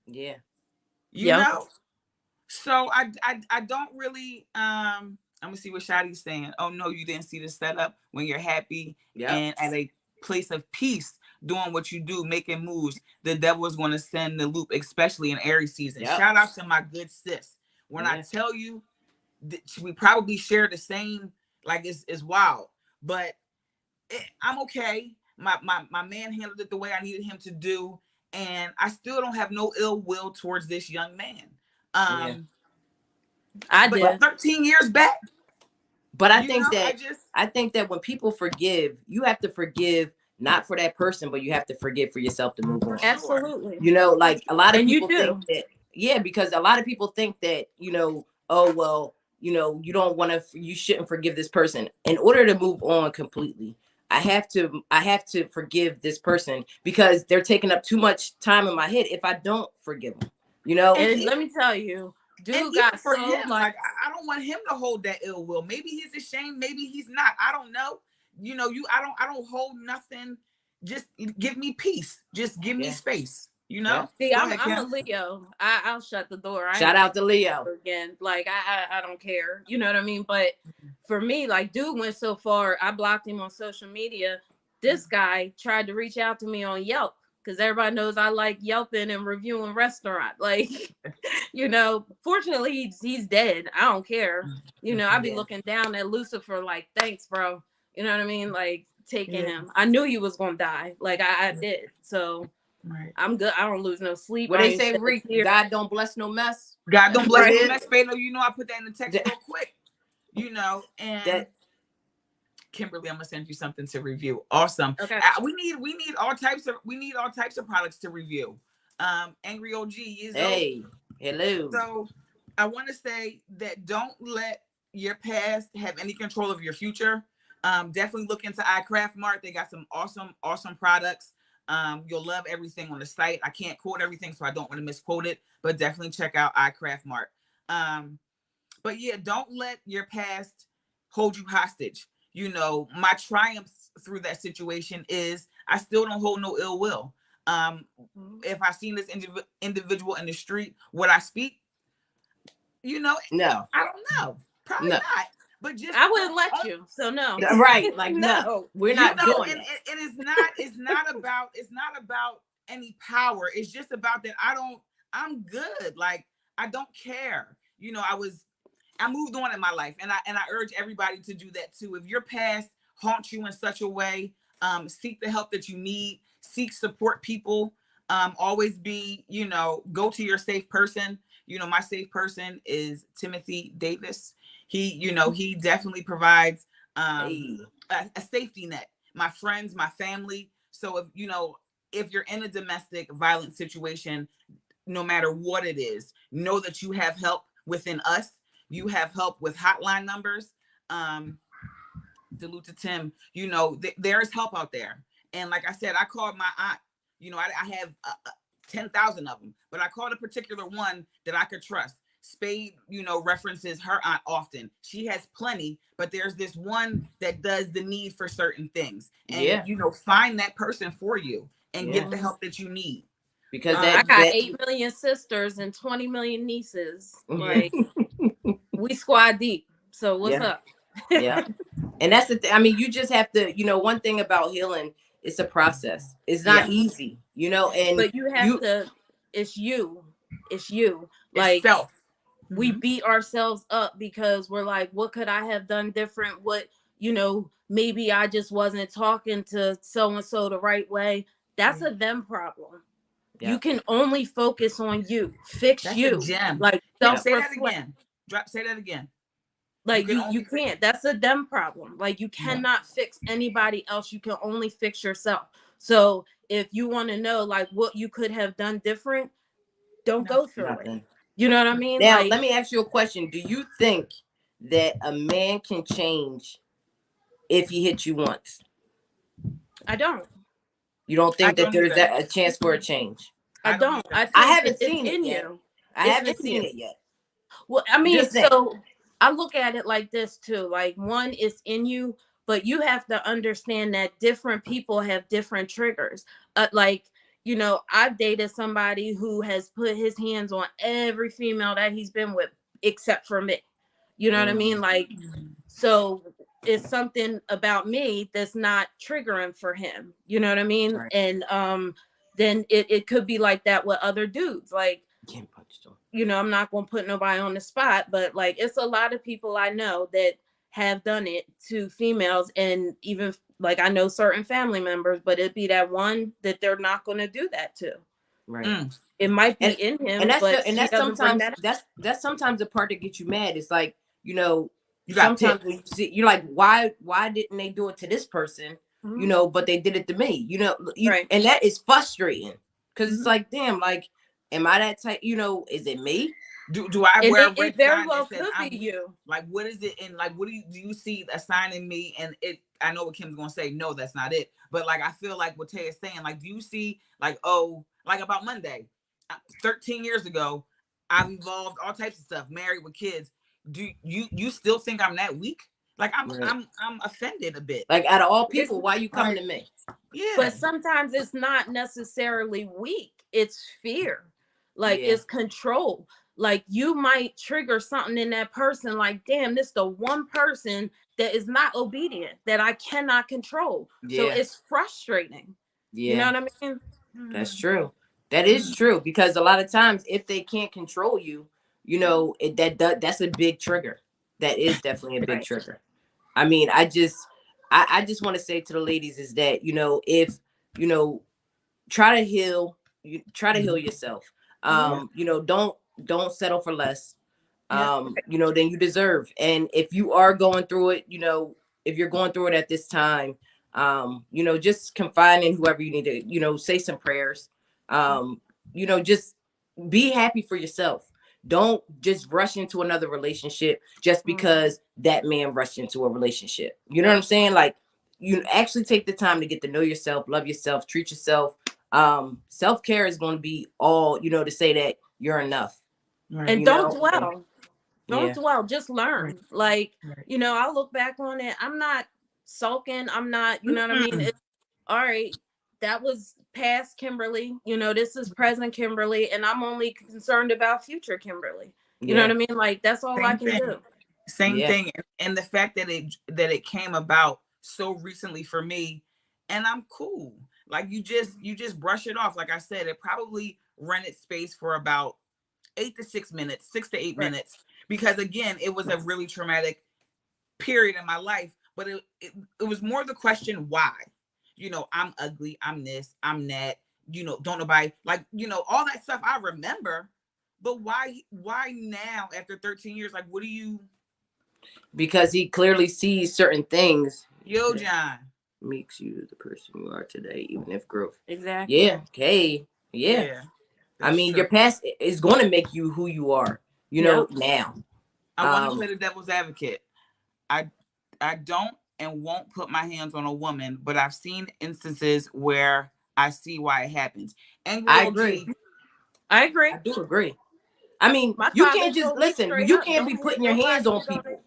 Yeah. You know? So I don't really I'm gonna see what Shadi's saying. Oh no, you didn't see the setup. When you're happy and at a place of peace, doing what you do, making moves, the devil is going to send the loop, especially in Aries season. Shout out to my good sis. When I tell you we probably share the same, like it's wild, but I'm okay. My man handled it the way I needed him to do, and I still don't have no ill will towards this young man. I but did 13 years back. But I think that when people forgive, you have to forgive not for that person, but you have to forgive for yourself to move on. Absolutely. You know, like a lot of people think that, because a lot of people think that, oh, well, you don't want to, you shouldn't forgive this person. In order to move on completely, I have to forgive this person because they're taking up too much time in my head if I don't forgive them, And let me tell you, dude got for so him, like I don't want him to hold that ill will. Maybe he's ashamed, maybe he's not. I don't know. I don't hold nothing. Just give me peace. Just give me space. See, I'm a Leo. I'll shut the door. Shout out to Leo again. Like I don't care. You know what I mean? But for me, like, dude went so far. I blocked him on social media. This guy tried to reach out to me on Yelp because everybody knows I like Yelping and reviewing restaurant. Like, fortunately he's dead. I don't care. I be looking down at Lucifer like, thanks, bro. You know what I mean? Like, taking him. I knew he was gonna die. Like I did. So I'm good. I don't lose no sleep. What they say, Rick, God don't bless no mess. God don't bless no mess, Beto. I put that in the text real quick. And Kimberly, I'm gonna send you something to review. Awesome. Okay. We need all types of products to review. Angry OG is hello. So I want to say that don't let your past have any control of your future. Definitely look into iCraft Mart. They got some awesome products. You'll love everything on the site. I can't quote everything, so I don't want to misquote it, but definitely check out iCraft Mart. But yeah, don't let your past hold you hostage. My triumphs through that situation is I still don't hold no ill will. If I seen this individual in the street, would I speak? No, I don't know. Probably not. But just I wouldn't let you. So no. Right. Like no, we're not doing it. And it's not about any power. It's just about that I'm good. Like I don't care. I moved on in my life, and I urge everybody to do that too. If your past haunts you in such a way, seek the help that you need, seek support people, always be, go to your safe person. My safe person is Timothy Davis. He definitely provides a safety net. My friends, my family. So if you're in a domestic violence situation, no matter what it is, know that you have help within us. You have help with hotline numbers. Dilute to Tim, there is help out there. And like I said, I called my aunt. I have 10,000 of them, but I called a particular one that I could trust. Spade, references her aunt often. She has plenty, but there's this one that does the need for certain things. And, find that person for you and get the help that you need. Because I got 8 million sisters and 20 million nieces. Like, we squad deep. So what's up? Yeah. And that's the thing. I mean, you just have to, one thing about healing, it's a process. It's not easy, but you have to, it's you. Like, self. We beat ourselves up because we're like, what could I have done different? What, maybe I just wasn't talking to so-and-so the right way. That's a them problem. You can only focus on you. Fix That's you. A gem. Like, say that again. Say that again. Like you can't. That's a them problem. Like you cannot fix anybody else. You can only fix yourself. So if you want to know like what you could have done different, don't go through it. You know what I mean? Now, let me ask you a question. Do you think that a man can change if he hits you once? I don't. You don't think that there's a chance for a change? I don't. I haven't seen it yet. I haven't seen it yet. Well, I mean, so I look at it like this too. Like one is in you, but you have to understand that different people have different triggers. Like you know, I've dated somebody who has put his hands on every female that he's been with except for me. You know what I mean? Like, so it's something about me that's not triggering for him. You know what I mean? Right. And then it could be like that with other dudes. Like, you know, I'm not going to put nobody on the spot, but like, it's a lot of people I know that have done it to females, and even like I know certain family members, but it'd be that one that they're not going to do that to. Right. It might be in him, but that's sometimes that's sometimes the part that gets you mad. It's like, you know, sometimes when you see, you're like, why didn't they do it to this person? You know, but they did it to me. You know, right. And that is frustrating because it's like, damn, like, am I that type? You know, is it me? Do I wear a red very sign well that says could be you? Like, what is it? And like, what do you see a sign in me? And it, I know what Kim's gonna say. No, that's not it. But like, I feel like what Tay is saying. Like, do you see like, oh, like about Monday, 13 years ago, I've evolved all types of stuff, married with kids. Do you still think I'm that weak? Like, I'm offended a bit. Like, out of all people, why you coming to me? Yeah. But sometimes it's not necessarily weak. It's fear. Like, it's control. Like, you might trigger something in that person. Like, damn, this the one person that is not obedient, that I cannot control. So it's frustrating. You know what I mean? That's true. That is true, because a lot of times if they can't control you, you know, that's a big trigger. That is definitely a big trigger. I mean, I just want to say to the ladies is that, you know, if, you know, try to heal yourself. You know, don't settle for less, you know, than you deserve. And if you are going through it, you know, if you're going through it at this time, you know, just confide in whoever you need to, you know, say some prayers, you know, just be happy for yourself. Don't just rush into another relationship just because that man rushed into a relationship. You know what I'm saying? Like, you actually take the time to get to know yourself, love yourself, treat yourself. Self-care is going to be all, you know, to say that you're enough. Right. And don't dwell. Don't dwell. Just learn. Like, you know, I look back on it. I'm not sulking. I'm not, you know what I mean? It's, all right, that was past Kimberly. You know, this is present Kimberly, and I'm only concerned about future Kimberly. You know what I mean? Like, that's all I can do. Same thing. And the fact that it came about so recently for me, and I'm cool. Like, you just brush it off. Like I said, it probably rented space for about 8 to 6 minutes, 6 to 8 minutes, because again, it was a really traumatic period in my life. But it was more the question why. You know, I'm ugly, I'm this, I'm that. You know, don't nobody like, you know, all that stuff I remember. But why now after 13 years? Like, what do you? Because he clearly sees certain things. Yo, John. Makes you the person you are today, even if growth. Exactly. Yeah. Okay. Yeah. I mean, your past is going to make you who you are, you know, now. I want to play the devil's advocate. I don't and won't put my hands on a woman, but I've seen instances where I see why it happens. And I agree. I do agree. I mean, you can't just listen. You can't be putting your hands on people.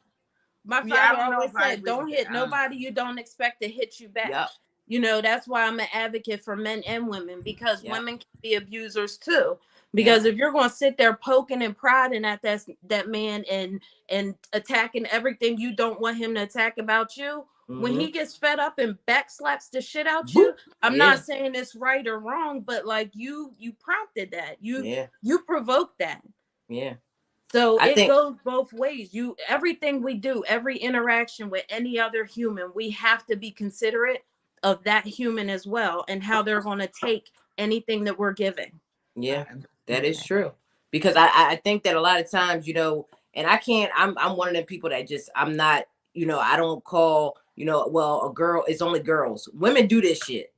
My father always said, don't hit nobody you don't expect to hit you back. Yep. You know, that's why I'm an advocate for men and women, because women can be abusers too. Because if you're going to sit there poking and prodding at that man and attacking everything you don't want him to attack about you, when he gets fed up and backslaps the shit out you, I'm not saying it's right or wrong, but like you prompted that. You provoked that. Yeah. So it goes both ways. Everything we do, every interaction with any other human, we have to be considerate of that human as well and how they're going to take anything that we're giving. Yeah, that is true. Because I think that a lot of times, you know, and I'm one of them people that just, I'm not, you know, I don't call, you know, well, a girl, it's only girls. Women do this shit.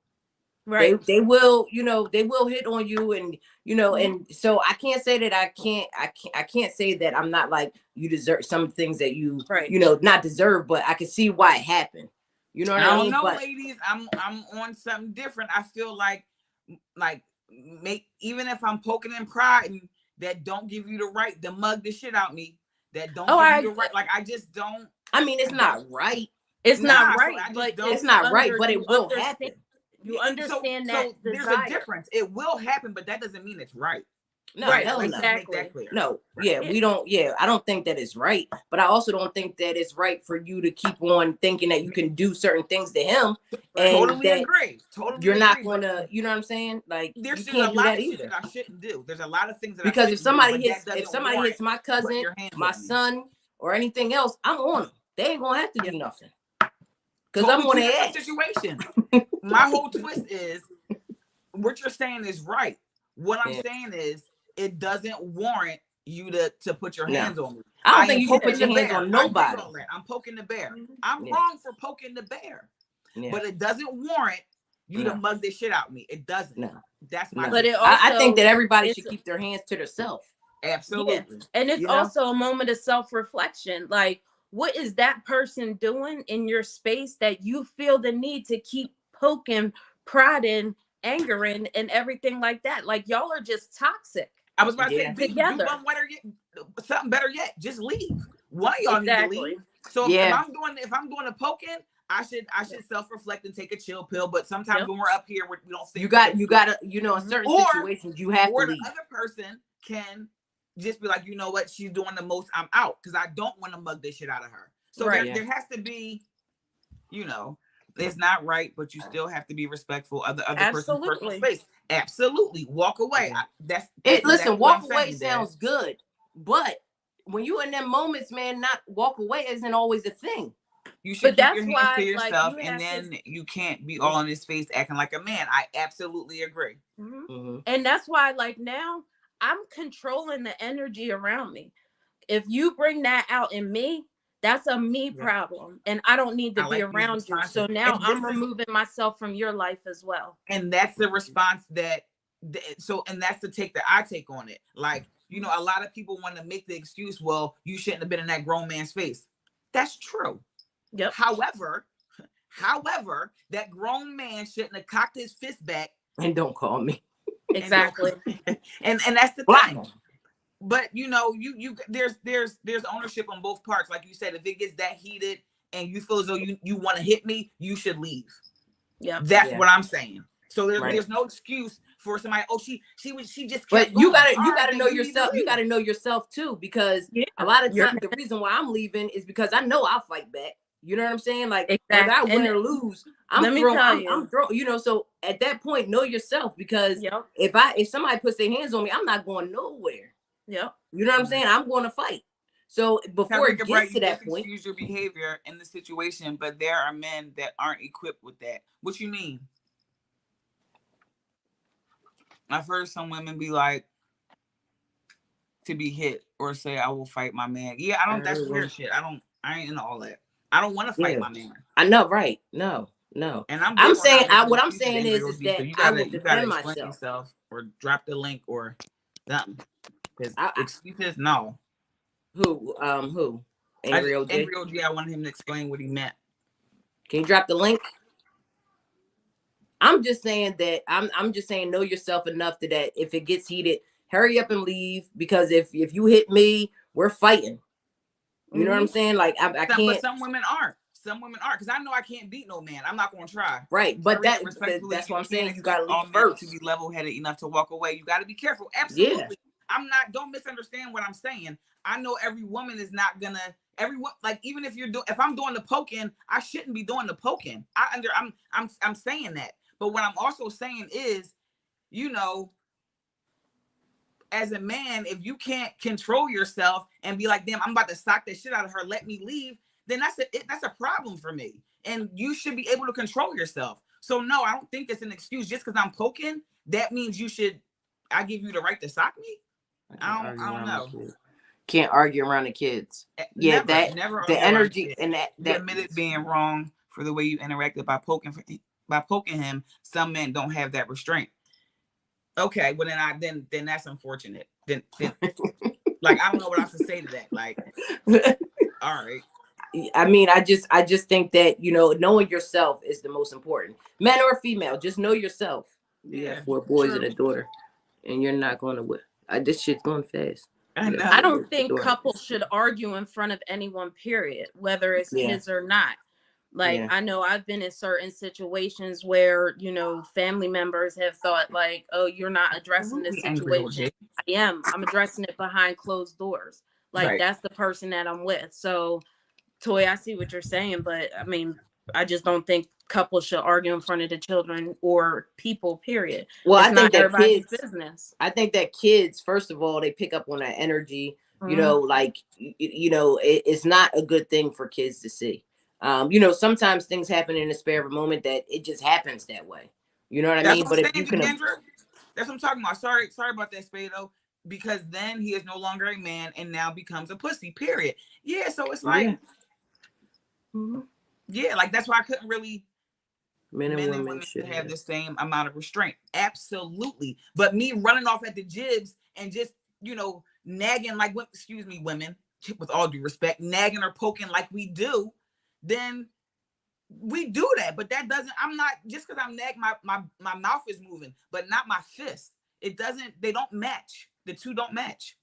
Right. They will, you know, they will hit on you, and, you know, and so I can't say that I can't say that I'm not like, you deserve some things that you, you know, not deserve, but I can see why it happened. You know what I mean? I don't know, ladies, I'm on something different. I feel like even if I'm poking and prodding, that don't give you the right to mug the shit out me. That don't give you the right. Like, I just don't. I mean, it's not right. It's not right, but it's not right, but it will happen. You understand that there's desire. a difference. It will happen, but that doesn't mean it's right. No, Right, hell no. exactly. Make that clear. No, Right. yeah, we don't. Yeah, I don't think that it's right, but I also don't think that it's right for you to keep on thinking that you can do certain things to him, and Totally that agree. Totally, you're not agree, going but to. You know what I'm saying? Like there's you can't a do lot that of shit either. that I shouldn't do. There's a lot of things that Because I if somebody do, hits, my cousin, your hands my on me. son, or anything else, I'm on them. They ain't gonna have to do nothing. Because Totally I'm on two their different ass. situation. My whole twist is what you're saying is right. What I'm Yeah. saying is it doesn't warrant you to put your hands on me. I don't think you should put your hands on nobody. I'm poking the bear. Mhm. I'm wrong for poking the bear. Yeah. But it doesn't warrant you to mug this shit out me. It doesn't. No. That's my But it I think also- that everybody should keep their hands to themselves. absolutely. And it's You know? also a moment of self-reflection. Like, what is that person doing in your space that you feel the need to keep poking, prodding, angering, and everything like that? Like, y'all are just toxic. I was about to say, together. Something better yet, just leave. One of y'all need to leave. So if I'm doing a poking, I should self-reflect and take a chill pill. But sometimes when we're up here, we don't think you gotta, in certain situations you have to leave. Or the other person can just be like, you know what, she's doing the most, I'm out, because I don't want to mug this shit out of her. So there has to be, it's not right, but you still have to be respectful of the other person's personal space. Absolutely. Walk away. Listen, walk away sounds good, but when you in them moments, man, not walk away isn't always a thing. You should keep your hands to yourself, and then you can't be all in his face acting like a man. I absolutely agree. Mm-hmm. Mm-hmm. And that's why, like, now I'm controlling the energy around me. If you bring that out in me, that's a me problem, and I don't need to be around you. So now I'm removing myself from your life as well. And that's the response and that's the take that I take on it. Like, a lot of people want to make the excuse, well, you shouldn't have been in that grown man's face. That's true. Yep. However, that grown man shouldn't have cocked his fist back. And don't call me. Exactly. and that's the thing. But there's ownership on both parts. Like you said, if it gets that heated and you feel as though you want to hit me, you should leave. Yeah, that's what I'm saying. So there's no excuse for somebody. Oh, she just. But you gotta know yourself. You gotta know yourself too, because a lot of times the reason why I'm leaving is because I know I'll fight back. You know what I'm saying? Like, whether I win or lose, I'm throwing. So at that point, know yourself, because if somebody puts their hands on me, I'm not going nowhere. Yep. You know what I'm saying? I'm going to fight. So before it gets to that point, excuse your behavior in the situation, but there are men that aren't equipped with that. What you mean? I've heard some women be like, to be hit or say, I will fight my man. Yeah, I don't. That's weird shit. I ain't into all that. I don't want to fight my man. I know, right? No. And I'm saying, what I'm saying is that I will defend myself. Yourself, or drop the link or something. Because excuses, no. Who? Angry OG? Angry OG, I wanted him to explain what he meant. Can you drop the link? I'm just saying that I'm just saying, know yourself enough that if it gets heated, hurry up and leave, because if you hit me, we're fighting. You know what I'm saying? Like I can't. But some women aren't. Some women aren't, because I know I can't beat no man. I'm not going to try. Right, but that's what I'm saying. You got to leave first to be level-headed enough to walk away. You got to be careful. Absolutely. Yeah. Don't misunderstand what I'm saying. I know every woman is not gonna. Everyone, like, even if I'm doing the poking, I shouldn't be doing the poking. I'm saying that. But what I'm also saying is, as a man, if you can't control yourself and be like, damn, I'm about to sock that shit out of her, let me leave, then that's a problem for me. And you should be able to control yourself. So no, I don't think it's an excuse. Just because I'm poking, that means I give you the right to sock me? I don't know. Can't argue around the kids. Yeah, never the energy and that admitted being wrong for the way you interacted by poking him. Some men don't have that restraint. Okay, well then that's unfortunate. Then like, I don't know what else to say to that. Like, all right. I mean, I just think that, knowing yourself is the most important. Man or female, just know yourself. You got 4 boys and a daughter, and you're not going to this shit's going fast. I don't think couples should argue in front of anyone, period, whether it's his or not. Like, Yeah. I know I've been in certain situations where, family members have thought like, oh, you're not addressing this situation. I'm addressing it behind closed doors. Like, Right. that's the person that I'm with. So, Toy, I see what you're saying, but I mean, I just don't think couples should argue in front of the children or people, period. Well, It's I think not that everybody's kids, business. I think that kids, first of all, they pick up on that energy, like, it's not a good thing for kids to see. Sometimes things happen in the spare of a moment that it just happens that way. You know what I mean? What But I'm if you saying, can, Kendra, that's what I'm talking about. Sorry about that, Spado. Because then he is no longer a man and now becomes a pussy, period. Yeah, so it's like, like that's why I couldn't really. Men and women should have the same amount of restraint. Absolutely. But me running off at the jibs and just, nagging like, excuse me, women, with all due respect, nagging or poking like we do, then we do that. But that doesn't, I'm not, just because I'm nagging, my mouth is moving, but not my fist. They don't match. The two don't match.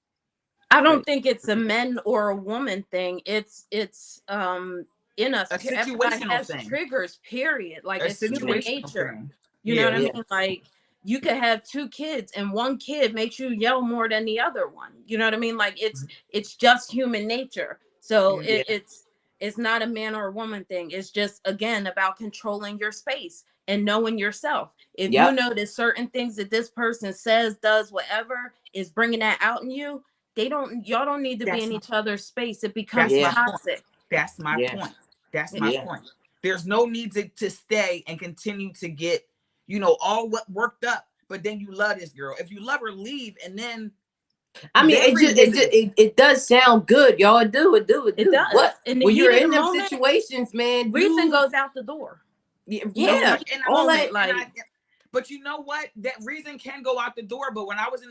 I don't think it's a men or a woman thing. It's in us. A situational thing. Triggers, period. Like, it's human nature. Thing. You know what I mean? Like, you could have two kids and one kid makes you yell more than the other one. You know what I mean? Like, it's just human nature. So it's not a man or a woman thing. It's just, again, about controlling your space and knowing yourself. If you know that certain things that this person says, does, whatever is bringing that out in you, y'all don't need to be in each other's space. It becomes toxic. That's my point. That's my point. There's no need to stay and continue to get, all worked up, but then you love this girl. If you love her, leave. And then it does sound good, y'all. It does. What? When you're in them situations, man, reason goes out the door. All that. But you know what? That reason can go out the door. But when I was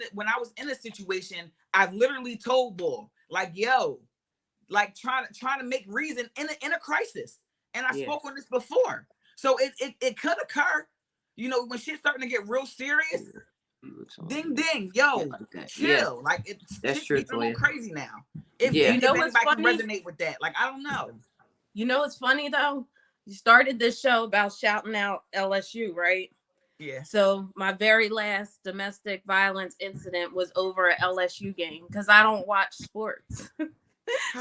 in a situation, I literally told Bull, like, yo, like trying to make reason in a crisis. And I spoke on this before. So it could occur, when shit's starting to get real serious. Ding ding, yo, chill. Like, it's getting a little crazy now. If anybody can resonate with that, like, I don't know. It's funny though. You started this show about shouting out LSU, right? Yeah. So my very last domestic violence incident was over an LSU game because I don't watch sports.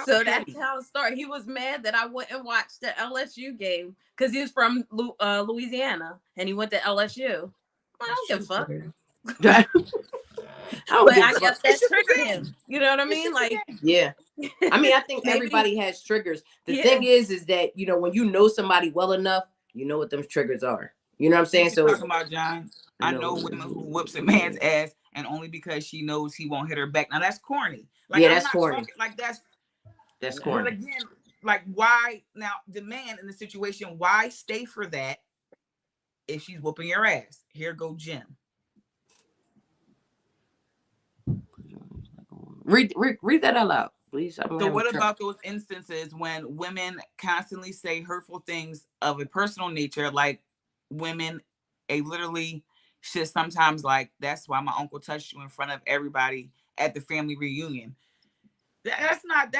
So that's how it started. He was mad that I wouldn't watch the LSU game because he was from Louisiana and he went to LSU. I don't give a fuck. But I guess that triggered him. You know what I mean? Like, I mean, I think everybody has triggers. The thing is that, when you know somebody well enough, you know what them triggers are. You know what I'm saying? So talking about John, I know women who whoops a man's ass and only because she knows he won't hit her back. Now that's corny. Like, that's corny. Like that's corny. But again, like, why now the man in the situation? Why stay for that if she's whooping your ass? Here go Jim. Read that out loud, please. So what about those instances when women constantly say hurtful things of a personal nature, like women, literally shit sometimes like, that's why my uncle touched you in front of everybody at the family reunion. That's not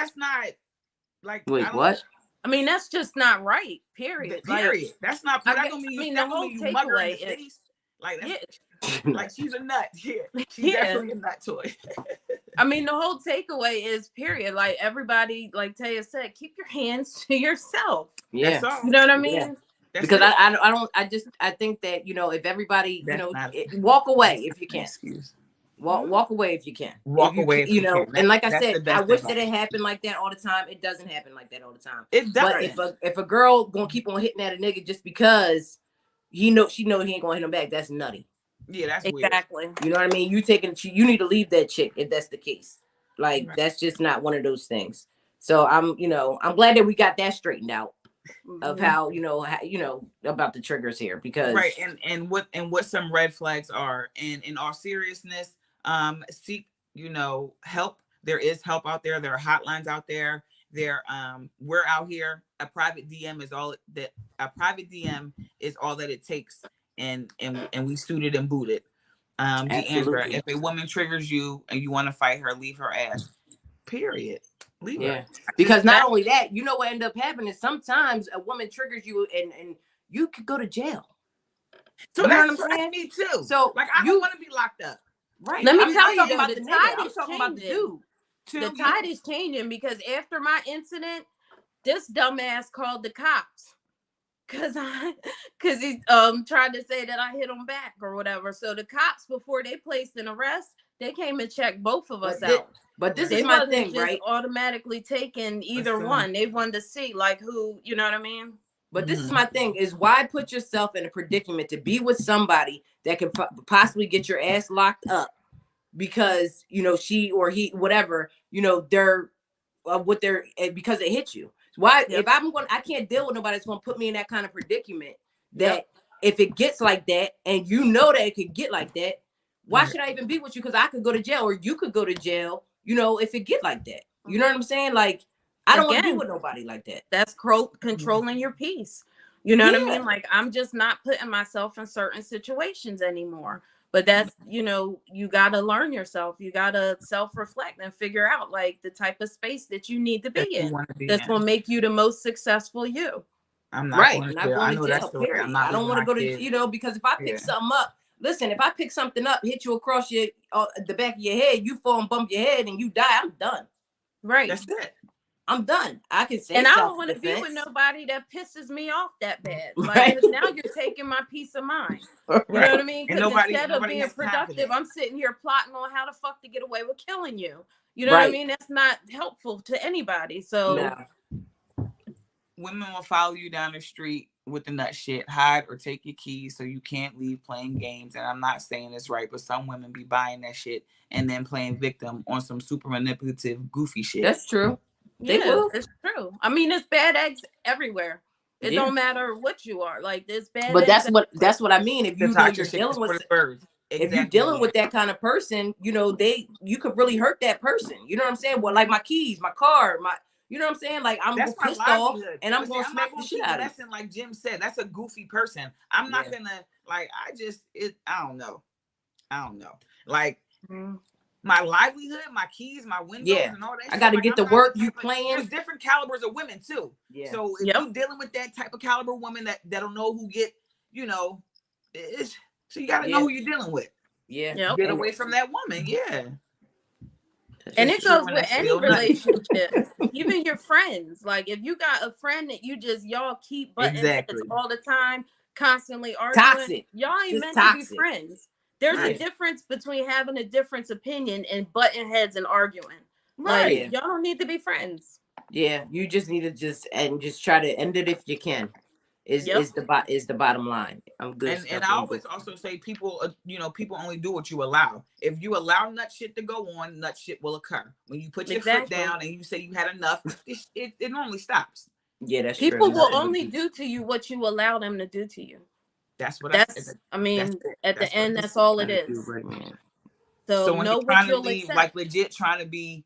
like, wait, what? I mean, that's just not right. Period. Period. That's not. The whole takeaway is like she's a nut. Yeah, she's definitely a nut toy. I mean, the whole takeaway is period. Like, everybody, like Taya said, keep your hands to yourself. Yeah, you know what I mean. Yeah. Because I think that if everybody walk away if you can. Walk away if you can. Walk away if you can. And like I said, I wish that it happened like that all the time. It doesn't happen like that all the time. It doesn't. But if a girl gonna keep on hitting at a nigga just because she know he ain't gonna hit him back, that's nutty. Yeah, that's exactly weird. You know what I mean? You need to leave that chick if that's the case. Like, that's just not one of those things. So I'm glad that we got that straightened out of how about the triggers here, because and what some red flags are, and in all seriousness, seek help. There is help out there. There are hotlines out there. We're out here. A private DM is all that it takes, and we suited and booted. Deandra, if a woman triggers you and you want to fight her, leave her ass. Period. Leave Yeah, her. because not only that, you know what end up happening is sometimes a woman triggers you and you could go to jail. So You know that's, what I'm saying? me too. So like I don't want to be locked up. Right. Let me I'm tell not you talking though, about the the tide nigga. I'm is talking about the changing. dude. The tide is changing because after my incident, this dumbass called the cops because he tried to say that I hit him back or whatever. So the cops, before they placed an arrest, they came and checked both of us out. But this They is my wasn't thing, just right? automatically taking either one. They wanted to see like who, you know what I mean? But this is my thing: is why put yourself in a predicament to be with somebody that can possibly get your ass locked up because you know she or he, whatever, you know, they're what they're because it hit you. Why if I can't deal with nobody that's going to put me in that kind of predicament. That if it gets like that, and you know that it could get like that, why should I even be with you? Because I could go to jail, or you could go to jail. You know, if it get like that, you know what I'm saying? Like, I don't want to be with nobody like that. That's controlling your peace. You know what I mean? Like, I'm just not putting myself in certain situations anymore. But that's, you know, you got to learn yourself. You got to self-reflect and figure out like the type of space that you need to be in. That's going to make you the most successful you. I'm not going to jail. I know that story. Period. I don't want to go to, you know, because if I pick something up, listen, if I pick something up, hit you across your the back of your head, you fall and bump your head and you die, I'm done. Right. That's it. I'm done. I can say, and I don't want to be with nobody that pisses me off that bad. Like, because now you're taking my peace of mind. You know what I mean? Because instead of being productive, I'm sitting here plotting on how the fuck to get away with killing you. You know what I mean? That's not helpful to anybody. So women will follow you down the street with the nut shit, hide or take your keys so you can't leave playing games. And I'm not saying this right, but some women be buying that shit and then playing victim on some super manipulative, goofy shit. That's true. Yeah, it's true. I mean, there's bad eggs everywhere. It don't matter what you are. Like, there's bad. But that's what I mean. If you know you're dealing with birds. If you're dealing with that kind of person, you know, you could really hurt that person. You know what I'm saying? Well, like my keys, my car, you know what I'm saying? Like, I'm pissed off and I'm going to smack the shit out of you. Like Jim said, that's a goofy person. I'm not going to, like, I don't know. Like, my livelihood, my keys, my windows, and all that. I got to get to work. You playing? There's different calibers of women too. Yeah. So if you dealing with that type of caliber woman that'll know who get, you know, so you got to know who you're dealing with. Yeah. Get away from that woman. Yeah. And it goes with any relationship, even your friends. Like, if you got a friend that you just y'all keep butting heads all the time, constantly arguing, y'all ain't meant to be friends. There's a difference between having a different opinion and butting heads and arguing. Right. Like, y'all don't need to be friends. Yeah, you just need to just try to end it if you can. Is the bottom line. I'm good. And I always also say people only do what you allow. If you allow nut shit to go on, nut shit will occur. When you put your foot down and you say you had enough, it normally stops. Yeah, that's people true. Will only do to you what you allow them to do to you. That's what at the end, that's all it is. Right, man. So when know you're trying what to leave, like legit trying to be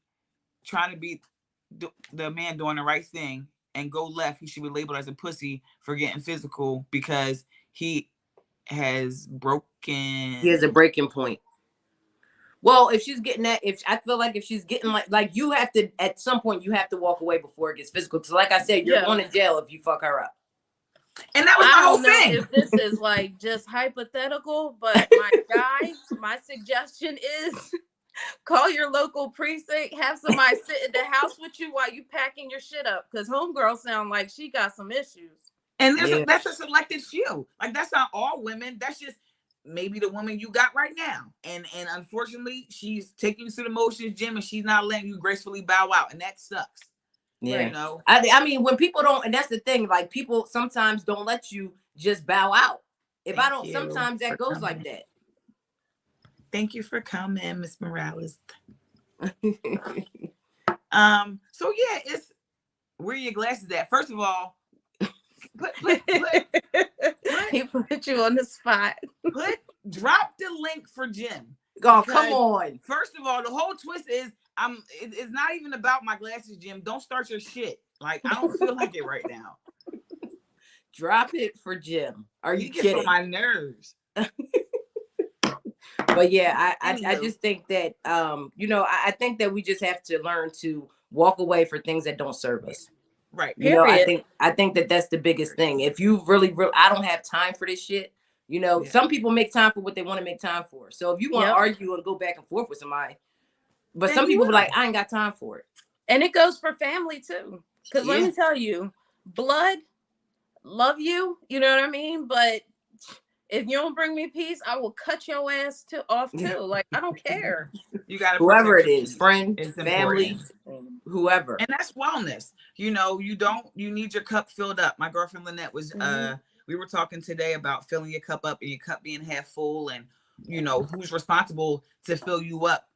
the man doing the right thing and go left, he should be labeled as a pussy for getting physical because he has broken. He has a breaking point. Well, if she's getting that, I feel like if she's getting like you have to, at some point you have to walk away before it gets physical. Because like I said, you're going to jail if you fuck her up. And that was my whole thing. If this is like just hypothetical, but my suggestion is call your local precinct, have somebody sit in the house with you while you packing your shit up. Because homegirl sound like she got some issues. And that's a selected few. Like, that's not all women. That's just maybe the woman you got right now. And unfortunately, she's taking you through the motions, Jim, and she's not letting you gracefully bow out. And that sucks. Yeah. You know? I mean, when people don't, and that's the thing, like people sometimes don't let you just bow out. Sometimes that goes like that. Thank you for coming, Miss Morales. So yeah, where are your glasses at? First of all, he put you on the spot. Drop the link for Jim. Oh, come on. First of all, the whole twist is it's not even about my glasses, Jim. Don't start your shit. Like, I don't feel like it right now. Drop it for Jim. Are you kidding? On my nerves. But yeah, I just think that you know, I think that we just have to learn to walk away for things that don't serve us. Right. You know, I think that that's the biggest thing. If you really, I don't have time for this shit. You know, some people make time for what they want to make time for. So if you want to argue and go back and forth with somebody, but some people be like, I ain't got time for it. And it goes for family too. Because let me tell you, blood, love you. You know what I mean? But if you don't bring me peace, I will cut your ass off too. Like, I don't care. You got to whoever it is, friend, family, whoever. And that's wellness. You know, you need your cup filled up. My girlfriend Lynette was, we were talking today about filling your cup up and your cup being half full, and, you know, who's responsible to fill you up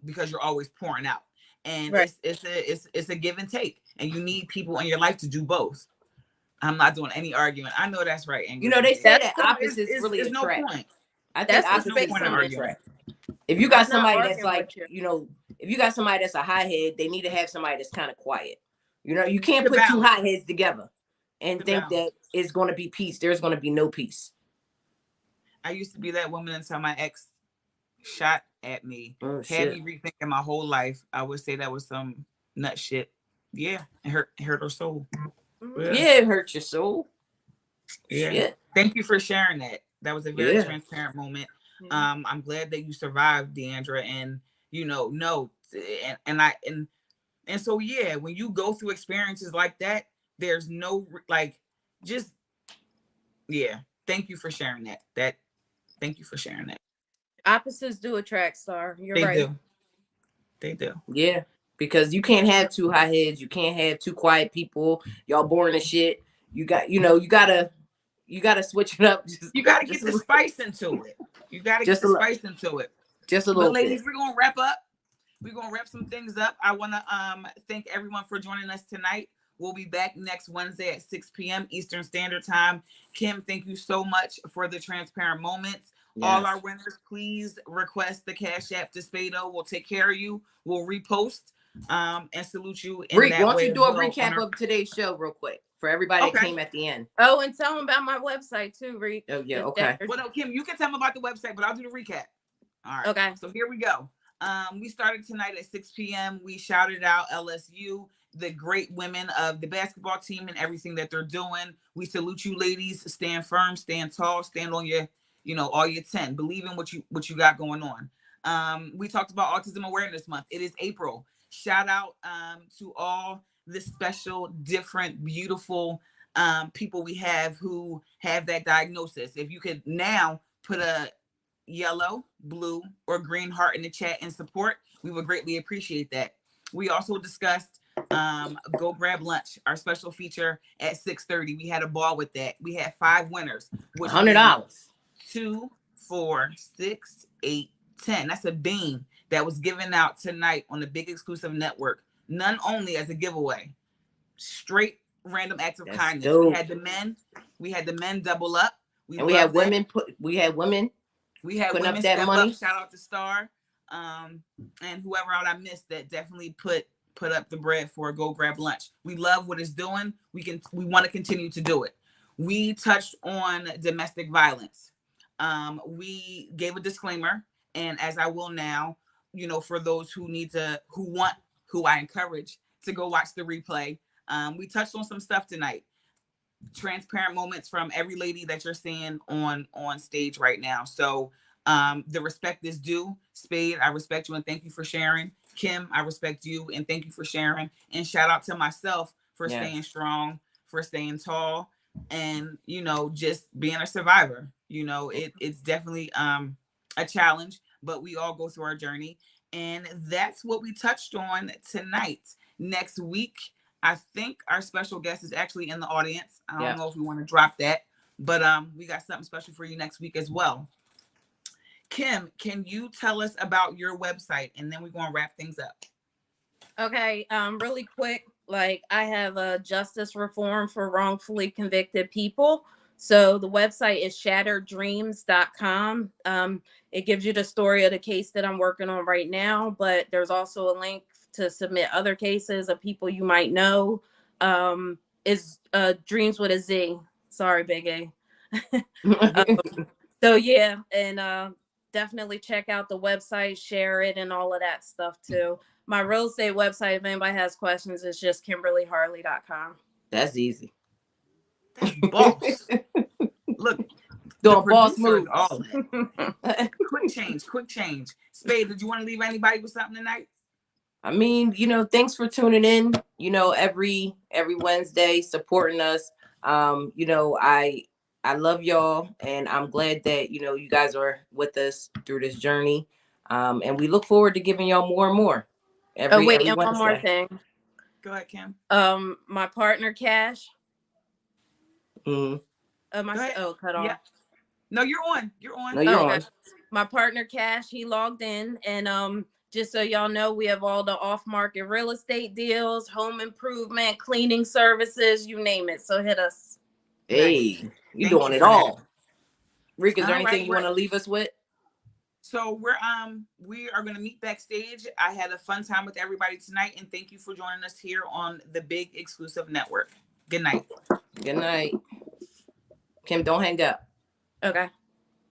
because you're always pouring out. And it's a give and take. And you need people in your life to do both. I'm not doing any arguing. I know that's right. Ingrid. You know, they say that opposites really attract. No point. I think opposites really attract. If you got somebody that's like, you know, if you got somebody that's a hothead, they need to have somebody that's kind of quiet. You know, you can't put two hotheads together and think that it's going to be peace. There's going to be no peace. I used to be that woman until my ex shot at me. Had me rethinking my whole life. I would say that was some nut shit. Yeah, it hurt her soul. Yeah, it hurt your soul. Yeah. Shit. Thank you for sharing that. That was a very transparent moment. I'm glad that you survived, Deandra, and you know, and so yeah, when you go through experiences like that, there's no like, just thank you for sharing that. Thank you for sharing that. Opposites do attract, Star. You're right. They do. Yeah. Because you can't have two hotheads, you can't have two quiet people. Y'all boring as shit. You got, you know, you gotta switch it up. You gotta get the spice into it. You gotta get the spice into it. Just a little bit. Ladies, we're gonna wrap up. We're gonna wrap some things up. I wanna thank everyone for joining us tonight. We'll be back next Wednesday at 6 p.m. Eastern Standard Time. Kim, thank you so much for the transparent moments. Yes. All our winners, please request the Cash App to Spado. We'll take care of you. We'll repost and salute you. Why don't you do a recap of today's show real quick for everybody that came at the end? Oh, and tell them about my website too, Reek. Oh yeah, okay. Well, no, Kim, you can tell them about the website, but I'll do the recap. All right. Okay. So here we go. We started tonight at 6 p.m. We shouted out LSU, the great women of the basketball team and everything that they're doing. We salute you, ladies. Stand firm, stand tall, stand on your, you know, all your 10. Believe in what you got going on. We talked about Autism Awareness Month. It is April. Shout out to all the special, different, beautiful people we have who have that diagnosis. If you could now put a yellow, blue, or green heart in the chat in support, we would greatly appreciate that. We also discussed Go Grab Lunch, our special feature at 6:30. We had a ball with that. We had 5 winners. $100. 2, 4, 6, 8, 10. That's a bean that was given out tonight on the Big Exclusive Network. None only as a giveaway. Straight random acts of kindness. Dope. We had the men double up. We had women putting up that money. Shout out to Star. And whoever out I missed that definitely put up the bread for Go Grab Lunch. We love what it's doing. We want to continue to do it. We touched on domestic violence. We gave a disclaimer, and as I will now, you know, for those who I encourage to go watch the replay. We touched on some stuff tonight. Transparent moments from every lady that you're seeing on stage right now. So the respect is due. Spade, I respect you and thank you for sharing. Kim, I respect you and thank you for sharing. And shout out to myself for staying strong, for staying tall, and, you know, just being a survivor. You know, it's definitely a challenge, but we all go through our journey. And that's what we touched on tonight. Next week, I think our special guest is actually in the audience. I don't know if we want to drop that, but we got something special for you next week as well. Kim, can you tell us about your website, and then we're going to wrap things up? Okay, really quick. Like, I have a justice reform for wrongfully convicted people. So the website is shattereddreams.com. It gives you the story of the case that I'm working on right now, but there's also a link to submit other cases of people you might know. Is Dreams with a Z. Sorry, Big A. So yeah, and definitely check out the website, share it, and all of that stuff too. My real estate website, if anybody has questions, is just KimberlyHarley.com. That's easy. That's boss. Look, doing boss moves. All quick change. Spade, did you want to leave anybody with something tonight? I mean, thanks for tuning in, every Wednesday, supporting us. I love y'all, and I'm glad that, you guys are with us through this journey. And we look forward to giving y'all more and more. Every and Wednesday. one more thing. Go ahead, Kim. My partner, Cash. Mm-hmm. Cut off. Yeah. No, you're on. No, you're on. My partner, Cash, he logged in, and just so y'all know, we have all the off-market real estate deals, home improvement, cleaning services, you name it. So hit us. Hey, nice. You doing it all. Rick, is there anything you want to leave us with? So we are going to meet backstage. I had a fun time with everybody tonight, and thank you for joining us here on the Big Exclusive Network. Good night. Good night. Kim, don't hang up. Okay.